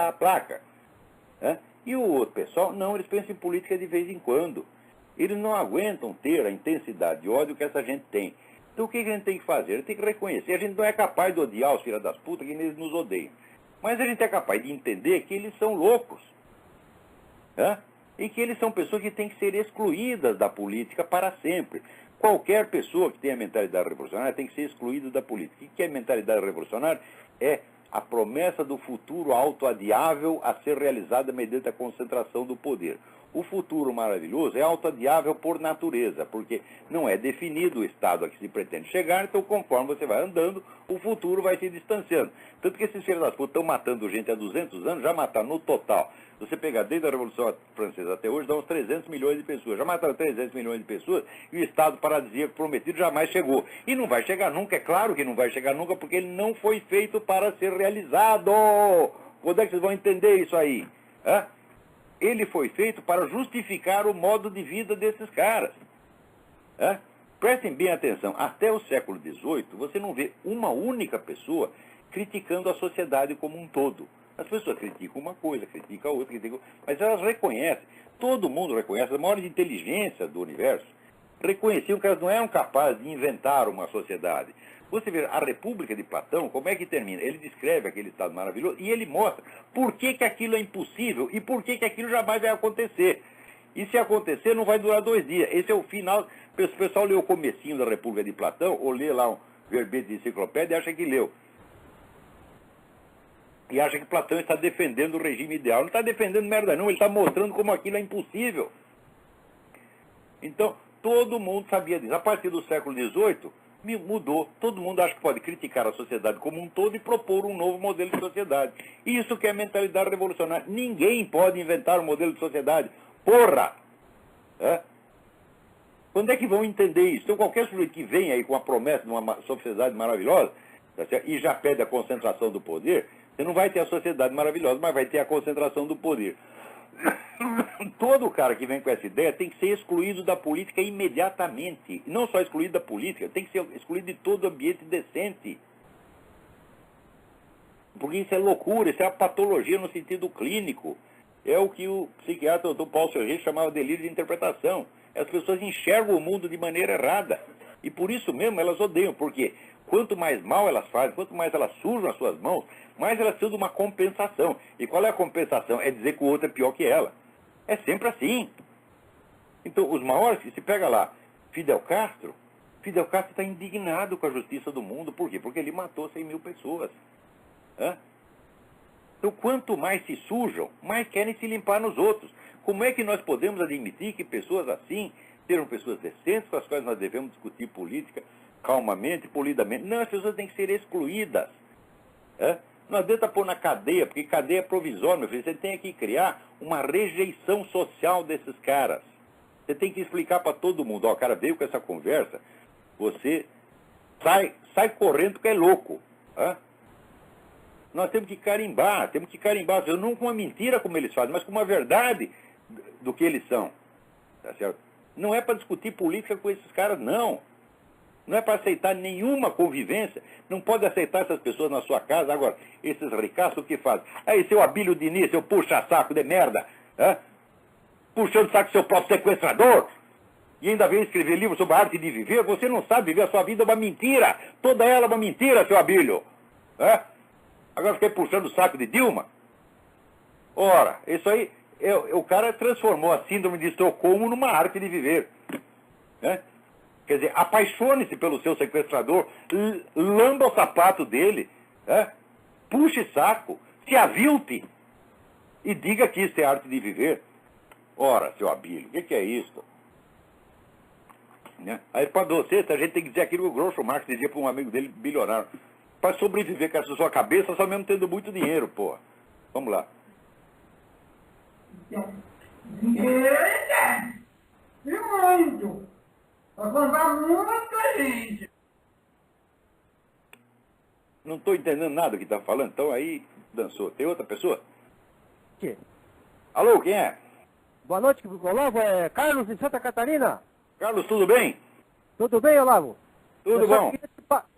aplaca. É? E o outro pessoal, não, eles pensam em política de vez em quando. Eles não aguentam ter a intensidade de ódio que essa gente tem. Então o que a gente tem que fazer? A gente tem que reconhecer, a gente não é capaz de odiar os filhos das putas que eles nos odeiam. Mas a gente é capaz de entender que eles são loucos. É? E que eles são pessoas que têm que ser excluídas da política para sempre. Qualquer pessoa que tenha mentalidade revolucionária tem que ser excluída da política. O que é mentalidade revolucionária? É a promessa do futuro autoadiável a ser realizada mediante a concentração do poder. O futuro maravilhoso é autoadiável por natureza, porque não é definido o estado a que se pretende chegar, então conforme você vai andando, o futuro vai se distanciando. Tanto que esses filhos das putas estão matando gente há 200 anos, já mataram no total. Se você pegar desde a Revolução Francesa até hoje, dá uns 300 milhões de pessoas. Já mataram 300 milhões de pessoas e o estado paradisíaco prometido jamais chegou. E não vai chegar nunca, é claro que não vai chegar nunca, porque ele não foi feito para ser realizado. Quando é que vocês vão entender isso aí? Hã? Ele foi feito para justificar o modo de vida desses caras. É? Prestem bem atenção, até o século XVIII, você não vê uma única pessoa criticando a sociedade como um todo. As pessoas criticam uma coisa, criticam a outra, mas elas reconhecem, todo mundo reconhece, a maior inteligência do universo, reconheciam que elas não eram capazes de inventar uma sociedade. Você vê a República de Platão, como é que termina? Ele descreve aquele estado maravilhoso e ele mostra por que, que aquilo é impossível e por que, que aquilo jamais vai acontecer. E se acontecer, não vai durar 2 dias. Esse é o final. O pessoal lê o comecinho da República de Platão, ou lê lá um verbete de enciclopédia e acha que leu. E acha que Platão está defendendo o regime ideal. Não está defendendo merda não, ele está mostrando como aquilo é impossível. Então, todo mundo sabia disso. A partir do século XVIII, mudou. Todo mundo acha que pode criticar a sociedade como um todo e propor um novo modelo de sociedade. Isso que é mentalidade revolucionária. Ninguém pode inventar um modelo de sociedade. Porra! É? Quando é que vão entender isso? Então, qualquer sujeito que vem aí com a promessa de uma sociedade maravilhosa, tá certo? E já pede a concentração do poder, você não vai ter a sociedade maravilhosa, mas vai ter a concentração do poder. Todo cara que vem com essa ideia tem que ser excluído da política imediatamente. Não só excluído da política, tem que ser excluído de todo ambiente decente. Porque isso é loucura, isso é a patologia no sentido clínico. É o que o psiquiatra Dr. Paulo Sergei chamava de delírio de interpretação. As pessoas enxergam o mundo de maneira errada. E por isso mesmo elas odeiam, porque quanto mais mal elas fazem, quanto mais elas sujam as suas mãos, mais elas precisam de uma compensação. E qual é a compensação? É dizer que o outro é pior que ela. É sempre assim. Então, os maiores, se pega lá, Fidel Castro está indignado com a justiça do mundo. Por quê? Porque ele matou 100 mil pessoas. Hã? Então, quanto mais se sujam, mais querem se limpar nos outros. Como é que nós podemos admitir que pessoas assim sejam pessoas decentes com as quais nós devemos discutir política calmamente, polidamente? Não, as pessoas têm que ser excluídas. É? Não adianta pôr na cadeia, porque cadeia é provisória, meu filho. Você tem que criar uma rejeição social desses caras. Você tem que explicar para todo mundo. Ó, o cara veio com essa conversa, você sai correndo porque é louco. É? Nós temos que carimbar, não com uma mentira como eles fazem, mas com uma verdade do que eles são. Tá certo? Não é para discutir política com esses caras, não. Não é para aceitar nenhuma convivência. Não pode aceitar essas pessoas na sua casa. Agora, esses ricaços, o que fazem? Aí, seu Abílio Diniz, seu puxa-saco de merda, puxando saco seu próprio sequestrador, e ainda vem escrever livro sobre a arte de viver. Você não sabe viver, a sua vida é uma mentira. Toda ela é uma mentira, seu Abílio. Agora fiquei puxando o saco de Dilma. Ora, isso aí, o cara transformou a síndrome de Estocolmo numa arte de viver. Quer dizer, apaixone-se pelo seu sequestrador, lamba o sapato dele, puxe saco, se avilte e diga que isso é arte de viver. Ora, seu Abílio, o que é isso? Aí para você, a gente tem que dizer aquilo que o Groucho Marx dizia para um amigo dele, bilionário. Para sobreviver com essa sua cabeça, só mesmo tendo muito dinheiro, porra. Vamos lá. Dinheiro ele tem. E muito. Para comprar muita gente. Não estou entendendo nada do que está falando, então aí dançou. Tem outra pessoa? Que? Alô, quem é? Boa noite, Olavo. É Carlos de Santa Catarina. Carlos, tudo bem? Tudo bem, Olavo? Tudo bom.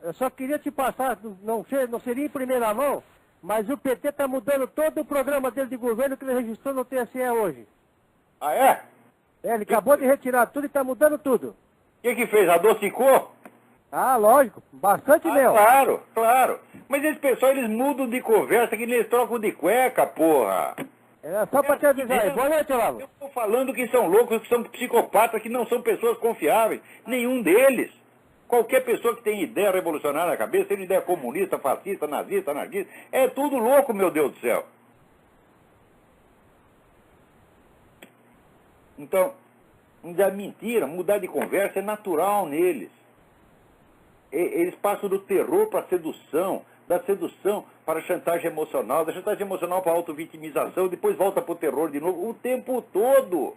Eu só queria te passar, não seria em primeira mão, mas o PT está mudando todo o programa dele de governo que ele registrou no TSE hoje. Ah, é? Ele acabou de retirar tudo e está mudando tudo. O que fez? Adocicou? Ah, lógico. Bastante mesmo. Claro, claro. Mas esse pessoal, eles mudam de conversa, que eles trocam de cueca, porra. É só para te avisar aí. Boa noite, Olavo. Eu estou falando que são loucos, que são psicopatas, que não são pessoas confiáveis. Nenhum deles. Qualquer pessoa que tem ideia revolucionária na cabeça, tem ideia comunista, fascista, nazista, anarquista, é tudo louco, meu Deus do céu. Então, da mentira, mudar de conversa é natural neles. Eles passam do terror para a sedução, da sedução para a chantagem emocional, da chantagem emocional para a autovitimização, depois volta para o terror de novo, o tempo todo.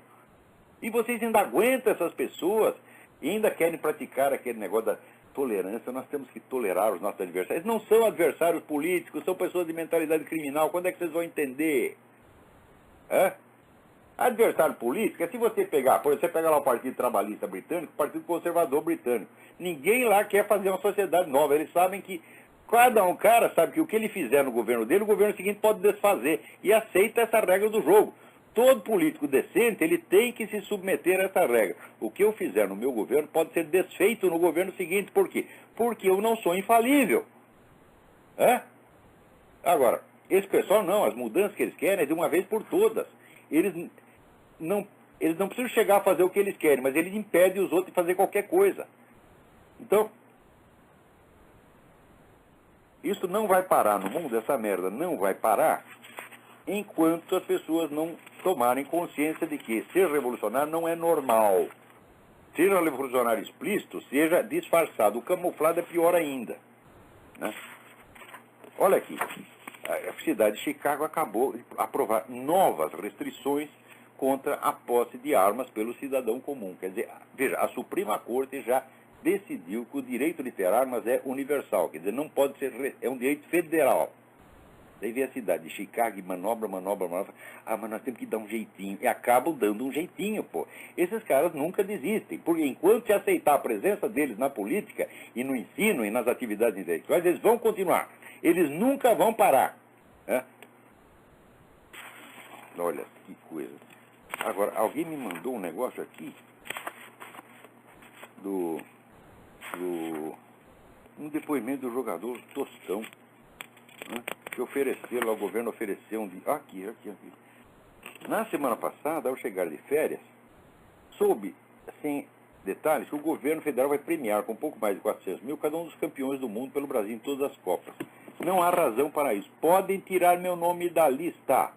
E vocês ainda aguentam essas pessoas e ainda querem praticar aquele negócio da tolerância. Nós temos que tolerar os nossos adversários. Eles não são adversários políticos, são pessoas de mentalidade criminal. Quando é que vocês vão entender? Adversário político é se você pegar, por exemplo, você pega lá o Partido Trabalhista Britânico, o Partido Conservador Britânico. Ninguém lá quer fazer uma sociedade nova. Eles sabem que cada um cara sabe que o que ele fizer no governo dele, o governo seguinte pode desfazer. E aceita essa regra do jogo. todo político decente, ele tem que se submeter a essa regra. O que eu fizer no meu governo pode ser desfeito no governo seguinte. Por quê? Porque eu não sou infalível. Agora, esse pessoal não, as mudanças que eles querem é de uma vez por todas. Eles não precisam chegar a fazer o que eles querem, mas eles impedem os outros de fazer qualquer coisa. Então, isso não vai parar no mundo, essa merda não vai parar, enquanto as pessoas não tomarem consciência de que ser revolucionário não é normal. Ser revolucionário explícito, seja disfarçado. O camuflado é pior ainda, né? Olha aqui, a cidade de Chicago acabou de aprovar novas restrições contra a posse de armas pelo cidadão comum. Quer dizer, veja, a Suprema Corte já decidiu que o direito de ter armas é universal, quer dizer, não pode ser, é um direito federal. Daí vem a cidade de Chicago e manobra. Mas nós temos que dar um jeitinho. E acabam dando um jeitinho, pô. Esses caras nunca desistem, porque enquanto se aceitar a presença deles na política e no ensino e nas atividades intelectuais, eles vão continuar. Eles nunca vão parar. Né? Olha que coisa. Agora, alguém me mandou um negócio aqui um depoimento do jogador Tostão, né, que ofereceram, o governo ofereceu aqui. Na semana passada, ao chegar de férias, soube, sem detalhes, que o governo federal vai premiar com pouco mais de 400 mil cada um dos campeões do mundo pelo Brasil em todas as Copas. Não há razão para isso. Podem tirar meu nome da lista,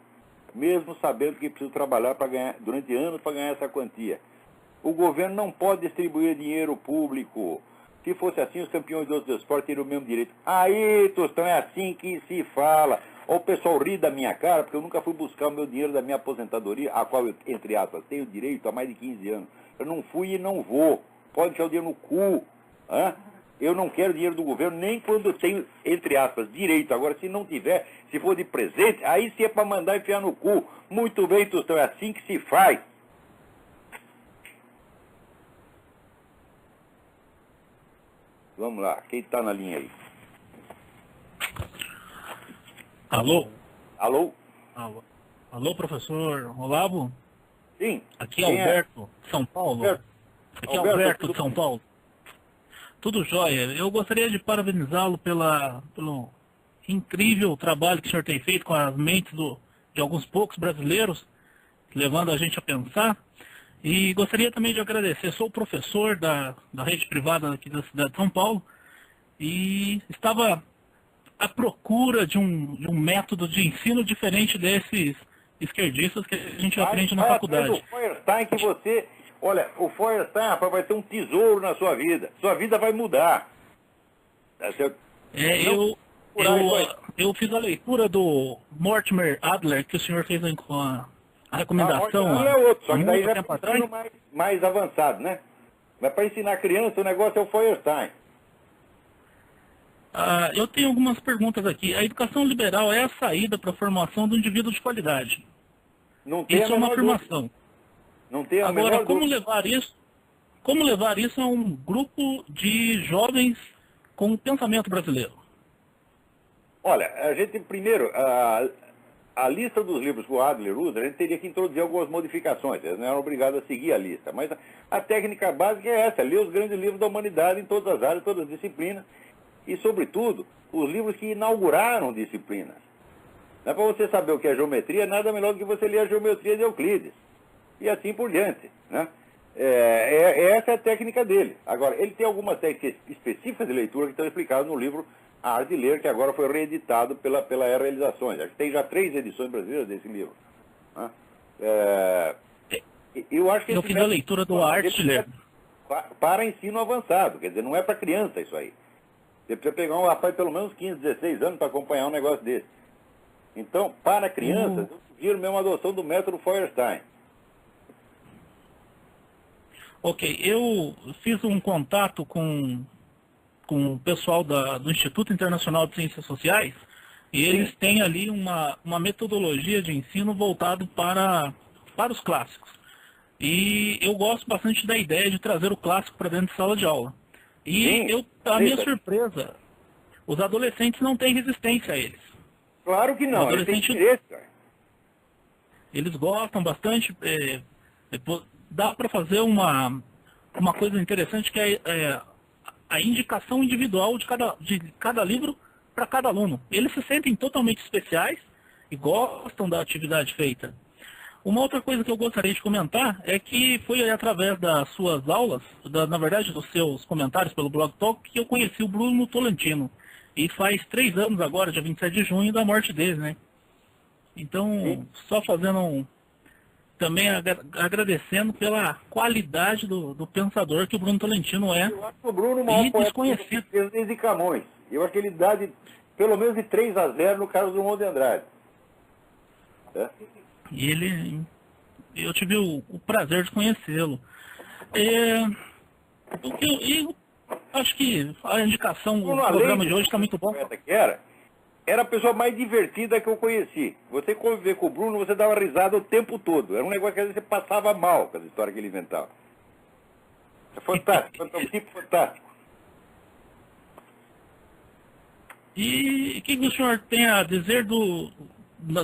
mesmo sabendo que preciso trabalhar durante anos para ganhar essa quantia. O governo não pode distribuir dinheiro público. Se fosse assim, os campeões de outros esportes teriam o mesmo direito. Aí, Tostão, é assim que se fala. O pessoal ri da minha cara, porque eu nunca fui buscar o meu dinheiro da minha aposentadoria, a qual eu, entre aspas, tenho direito há mais de 15 anos. Eu não fui e não vou. Pode deixar o dinheiro no cu. Eu não quero dinheiro do governo, nem quando eu tenho, entre aspas, direito. Agora, se não tiver, se for de presente, aí sim é para mandar enfiar no cu. Muito bem, Tostão, é assim que se faz. Vamos lá, quem está na linha aí? Alô? Alô? Alô, professor Olavo? Sim. Aqui é Alberto, de São Paulo. Aqui é Alberto, de São Paulo. Tudo jóia. Eu gostaria de parabenizá-lo pelo incrível trabalho que o senhor tem feito com as mentes de alguns poucos brasileiros, levando a gente a pensar. E gostaria também de agradecer. Sou professor da rede privada aqui da cidade de São Paulo e estava à procura de um método de ensino diferente desses esquerdistas que a gente aprende na faculdade. O Feuerstein que você... Olha, o Feuerstein, rapaz, vai ter um tesouro na sua vida. Sua vida vai mudar. Eu fiz a leitura do Mortimer Adler, que o senhor fez com a recomendação. É outro, só que daí já é mais avançado, né? Mas para ensinar criança, o negócio é o Feuerstein. Eu tenho algumas perguntas aqui. A educação liberal é a saída para a formação do indivíduo de qualidade. Não tem isso é uma afirmação. Não tem a Agora, como levar isso a um grupo de jovens com o pensamento brasileiro? Olha, a gente primeiro, a lista dos livros que o Adler usa, a gente teria que introduzir algumas modificações. Eles não eram obrigados a seguir a lista. Mas a técnica básica é essa, ler os grandes livros da humanidade em todas as áreas, todas as disciplinas. E, sobretudo, os livros que inauguraram disciplinas. Não é para você saber o que é geometria, nada melhor do que você ler a geometria de Euclides. E assim por diante, né? Essa é a técnica dele. Agora, ele tem algumas técnicas específicas de leitura que estão explicadas no livro A Arte de Ler, que agora foi reeditado pela Realizações. Acho que tem já 3 edições brasileiras desse livro. Né? Eu fiz a leitura do A Arte de Ler. Para ensino avançado, quer dizer, não é para criança isso aí. Você precisa pegar um rapaz de pelo menos 15, 16 anos para acompanhar um negócio desse. Então, para crianças, eu sugiro mesmo a adoção do método Feuerstein. Ok, eu fiz um contato com o pessoal do Instituto Internacional de Ciências Sociais e eles têm ali uma metodologia de ensino voltado para os clássicos. E eu gosto bastante da ideia de trazer o clássico para dentro de sala de aula. E a minha surpresa, os adolescentes não têm resistência a eles. Claro que não, eles têm interesse, cara. Eles gostam bastante. Dá para fazer uma coisa interessante que é a indicação individual de cada livro para cada aluno. Eles se sentem totalmente especiais e gostam da atividade feita. Uma outra coisa que eu gostaria de comentar é que foi através das suas aulas, na verdade dos seus comentários pelo Blog Talk, que eu conheci o Bruno Tolentino. E faz 3 anos agora, dia 27 de junho, da morte dele, né? Então, só fazendo também agradecendo pela qualidade do pensador que o Bruno Tolentino é. Eu acho que o Bruno é o maior desconhecido desde Camões. Eu acho que ele dá pelo menos de 3-0 no Carlos Drummond de Andrade. E eu tive o prazer de conhecê-lo. Eu acho que a indicação do programa de hoje está muito bom. Era a pessoa mais divertida que eu conheci. Você conviver com o Bruno, você dava risada o tempo todo. Era um negócio que às vezes você passava mal com as histórias que ele inventava. É fantástico, é um tipo fantástico. E o que o senhor tem a dizer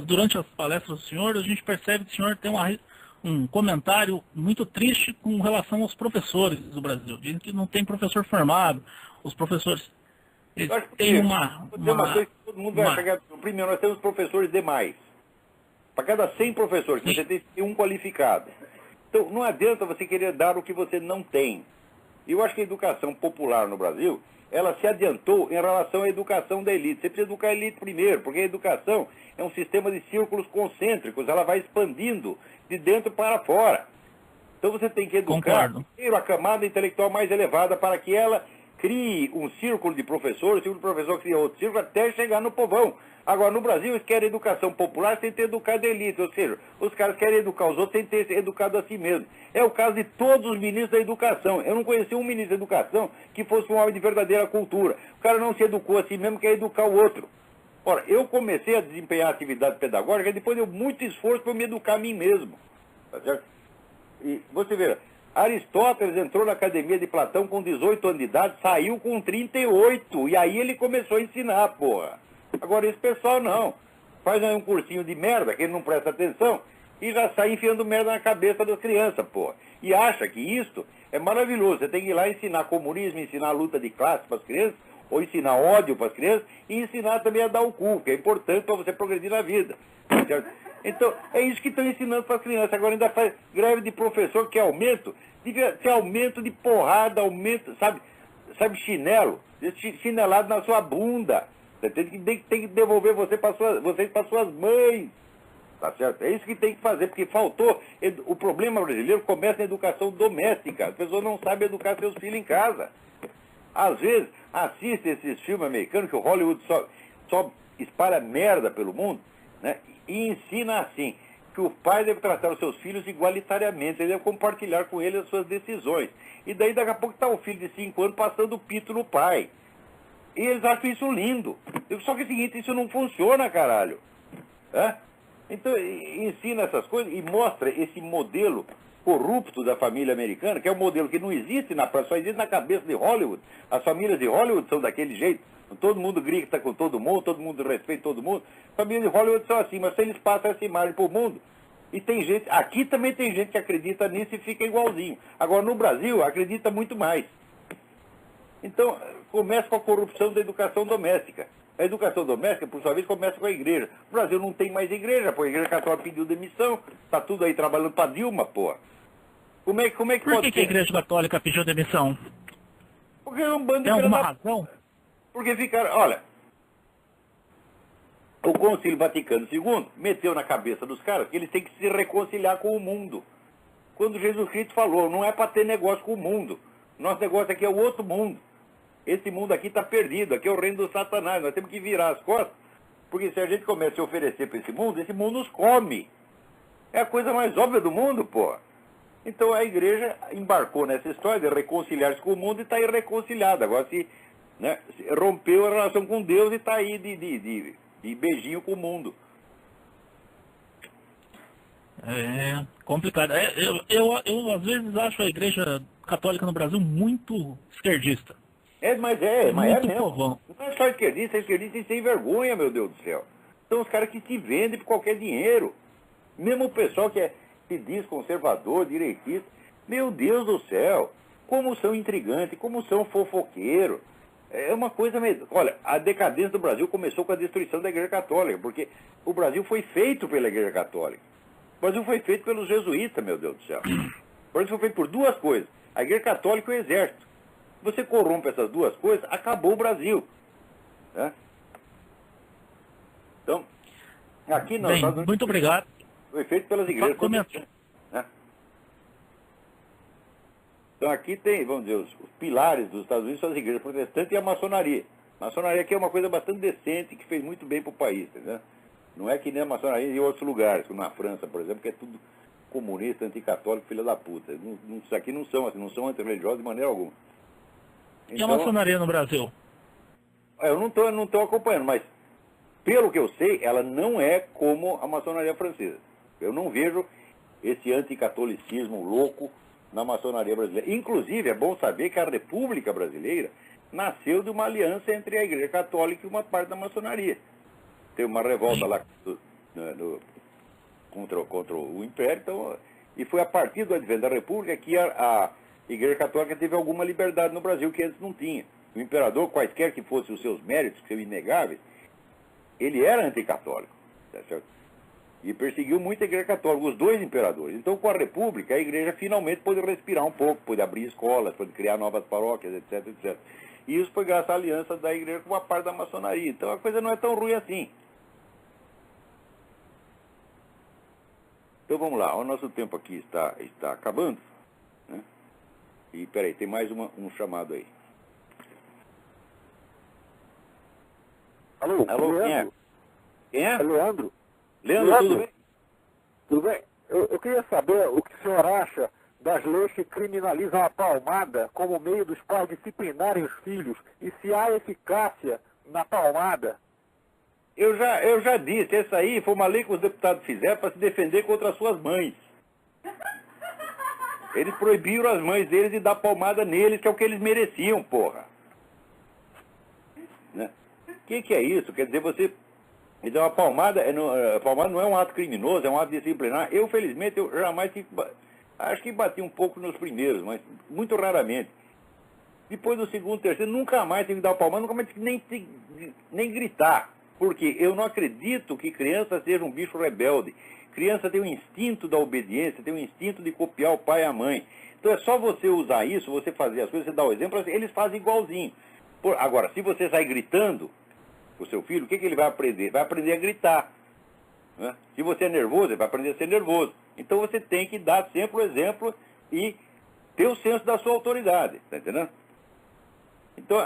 durante as palestras do senhor? A gente percebe que o senhor tem um comentário muito triste com relação aos professores do Brasil. Dizem que não tem professor formado, os professores têm uma coisa que todo mundo vai chegar. Primeiro, nós temos professores demais. Para cada 100 professores, você tem que ter um qualificado. Então, não adianta você querer dar o que você não tem. Eu acho que a educação popular no Brasil, ela se adiantou em relação à educação da elite. Você precisa educar a elite primeiro, porque a educação é um sistema de círculos concêntricos, ela vai expandindo de dentro para fora. Então você tem que educar primeiro a camada intelectual mais elevada para que ela crie um círculo de professores, o círculo de professor cria outro círculo até chegar no povão. Agora, no Brasil, eles querem educação popular sem ter educado a elite, ou seja, os caras querem educar os outros sem ter educado a si mesmo. É o caso de todos os ministros da educação. Eu não conheci um ministro da educação que fosse um homem de verdadeira cultura. O cara não se educou a si mesmo, quer educar o outro. Ora, eu comecei a desempenhar atividade pedagógica depois de muito esforço para me educar a mim mesmo. Tá certo? E você vê, Aristóteles entrou na academia de Platão com 18 anos de idade, saiu com 38, e aí ele começou a ensinar, porra. Agora esse pessoal não. Faz aí um cursinho de merda, que ele não presta atenção, e já sai enfiando merda na cabeça das crianças, porra. E acha que isso é maravilhoso. Você tem que ir lá ensinar comunismo, ensinar luta de classe para as crianças, ou ensinar ódio para as crianças, e ensinar também a dar o cu, que é importante para você progredir na vida. Certo? Então, é isso que estão ensinando para as crianças. Agora ainda faz greve de professor, que é aumento. Devia ser aumento de porrada, aumento, sabe chinelo, chinelado na sua bunda. Você tem que devolver vocês para suas mães. Tá certo? É isso que tem que fazer, porque faltou. O problema brasileiro começa na educação doméstica. As pessoas não sabem educar seus filhos em casa. Às vezes, assiste esses filmes americanos que o Hollywood só espalha merda pelo mundo, né? E ensina assim, que o pai deve tratar os seus filhos igualitariamente, ele deve compartilhar com ele as suas decisões. E daí daqui a pouco está o filho de 5 anos passando o pito no pai. E eles acham isso lindo. Só que é o seguinte, isso não funciona, caralho. É? Então, ensina essas coisas e mostra esse modelo corrupto da família americana, que é um modelo que não existe na praça, só existe na cabeça de Hollywood. As famílias de Hollywood são daquele jeito. Todo mundo grita com todo mundo respeita todo mundo. As famílias de Hollywood são assim, mas se eles passam essa imagem para o mundo, e tem gente, aqui também tem gente que acredita nisso e fica igualzinho. Agora, no Brasil, acredita muito mais. Então, começa com a corrupção da educação doméstica. A educação doméstica, por sua vez, começa com a igreja. O Brasil não tem mais igreja, pô. A igreja católica pediu demissão, tá tudo aí trabalhando para Dilma, pô. Como é que Por pode que a igreja católica pediu demissão? Porque é um bando de Tem alguma razão? Porque ficaram, olha, o Concílio Vaticano II meteu na cabeça dos caras que eles têm que se reconciliar com o mundo. Quando Jesus Cristo falou, não é para ter negócio com o mundo. Nosso negócio aqui é o outro mundo. Esse mundo aqui está perdido, aqui é o reino do Satanás. Nós temos que virar as costas, porque se a gente começa a se oferecer para esse mundo nos come. É a coisa mais óbvia do mundo, pô. Então a igreja embarcou nessa história de reconciliar-se com o mundo e está irreconciliada. Agora se rompeu a relação com Deus e está aí de beijinho com o mundo. É complicado. Eu às vezes acho a igreja católica no Brasil muito esquerdista. Mas é mesmo. Povão. Não é só esquerdista, é esquerdista e sem vergonha, meu Deus do céu. São os caras que se vendem por qualquer dinheiro. Mesmo o pessoal que se diz conservador, direitista, meu Deus do céu, como são intrigantes, como são fofoqueiros. É uma coisa meio... Olha, a decadência do Brasil começou com a destruição da Igreja Católica, porque o Brasil foi feito pela Igreja Católica. O Brasil foi feito pelos jesuítas, meu Deus do céu. O Brasil foi feito por duas coisas, a Igreja Católica e o Exército. Se você corrompe essas duas coisas, acabou o Brasil. Né? Então, aqui nós... Bem, muito obrigado. Foi feito pelas igrejas protestantes. Né? Então aqui tem, vamos dizer, os pilares dos Estados Unidos são as igrejas protestantes e a maçonaria. A maçonaria aqui é uma coisa bastante decente que fez muito bem para o país, entendeu? Não é que nem a maçonaria em outros lugares, como na França, por exemplo, que é tudo comunista, anticatólico, filha da puta. Isso aqui não são assim, não são antirreligiosos de maneira alguma. Então, e a maçonaria no Brasil? Eu não estou acompanhando, mas pelo que eu sei, ela não é como a maçonaria francesa. Eu não vejo esse anticatolicismo louco na maçonaria brasileira. Inclusive, é bom saber que a República Brasileira nasceu de uma aliança entre a Igreja Católica e uma parte da maçonaria. Teve uma revolta lá contra o Império, então, e foi a partir do advento da República que a Igreja Católica teve alguma liberdade no Brasil que antes não tinha. O imperador, quaisquer que fossem os seus méritos, que são inegáveis, ele era anticatólico, tá certo? E perseguiu muito a Igreja Católica, os dois imperadores. Então, com a República, a Igreja finalmente pôde respirar um pouco, pôde abrir escolas, pôde criar novas paróquias, etc, etc. E isso foi graças à aliança da Igreja com uma parte da maçonaria. Então, a coisa não é tão ruim assim. Então, vamos lá. O nosso tempo aqui está acabando. Né? E, peraí, tem mais um chamado aí. Alô, Alô, Leandro? Quem é? É Leandro? Leandro, tudo bem? Tudo bem? Eu queria saber o que o senhor acha das leis que criminalizam a palmada como meio dos pais disciplinarem os filhos e se há eficácia na palmada. Eu já disse, essa aí foi uma lei que os deputados fizeram para se defender contra as suas mães. Eles proibiram as mães deles de dar palmada neles, que é o que eles mereciam, porra. Né? O que é isso? Quer dizer, você... Então a palmada não é um ato criminoso, é um ato disciplinar. Eu, felizmente, eu jamais tive... Acho que bati um pouco nos primeiros, mas muito raramente. Depois do segundo, terceiro, nunca mais tive que dar palmada, nunca mais tive que nem gritar. Porque eu não acredito que criança seja um bicho rebelde. Criança tem um instinto da obediência, tem um instinto de copiar o pai e a mãe. Então é só você usar isso, você fazer as coisas, você dar o exemplo, eles fazem igualzinho. Agora, se você sair gritando o seu filho, o que ele vai aprender? Vai aprender a gritar. Né? Se você é nervoso, ele vai aprender a ser nervoso. Então você tem que dar sempre o exemplo e ter o senso da sua autoridade. Está entendendo? Então,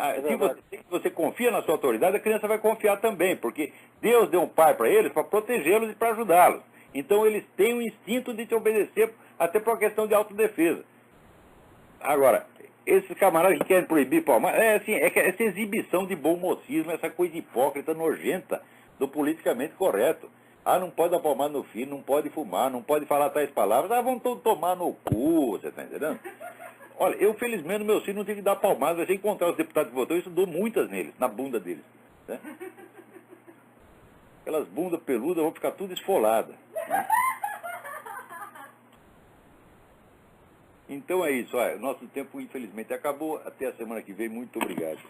se você confia na sua autoridade, a criança vai confiar também, porque Deus deu um pai para eles para protegê-los e para ajudá-los. Então eles têm o instinto de te obedecer, até por uma questão de autodefesa. Agora, esses camaradas que querem proibir palmada, essa exibição de bom mocismo, essa coisa hipócrita, nojenta, do politicamente correto. Ah, não pode dar palmada no filho, não pode fumar, não pode falar tais palavras. Ah, vão todos tomar no cu, você está entendendo? Olha, eu felizmente no meu filho não tive que dar palmada, mas se encontrar os deputados que votou, isso dou muitas neles, na bunda deles. Né? Aquelas bundas peludas vão ficar tudo esfoladas. Né? Então é isso, olha, nosso tempo infelizmente acabou. Até a semana que vem, muito obrigado.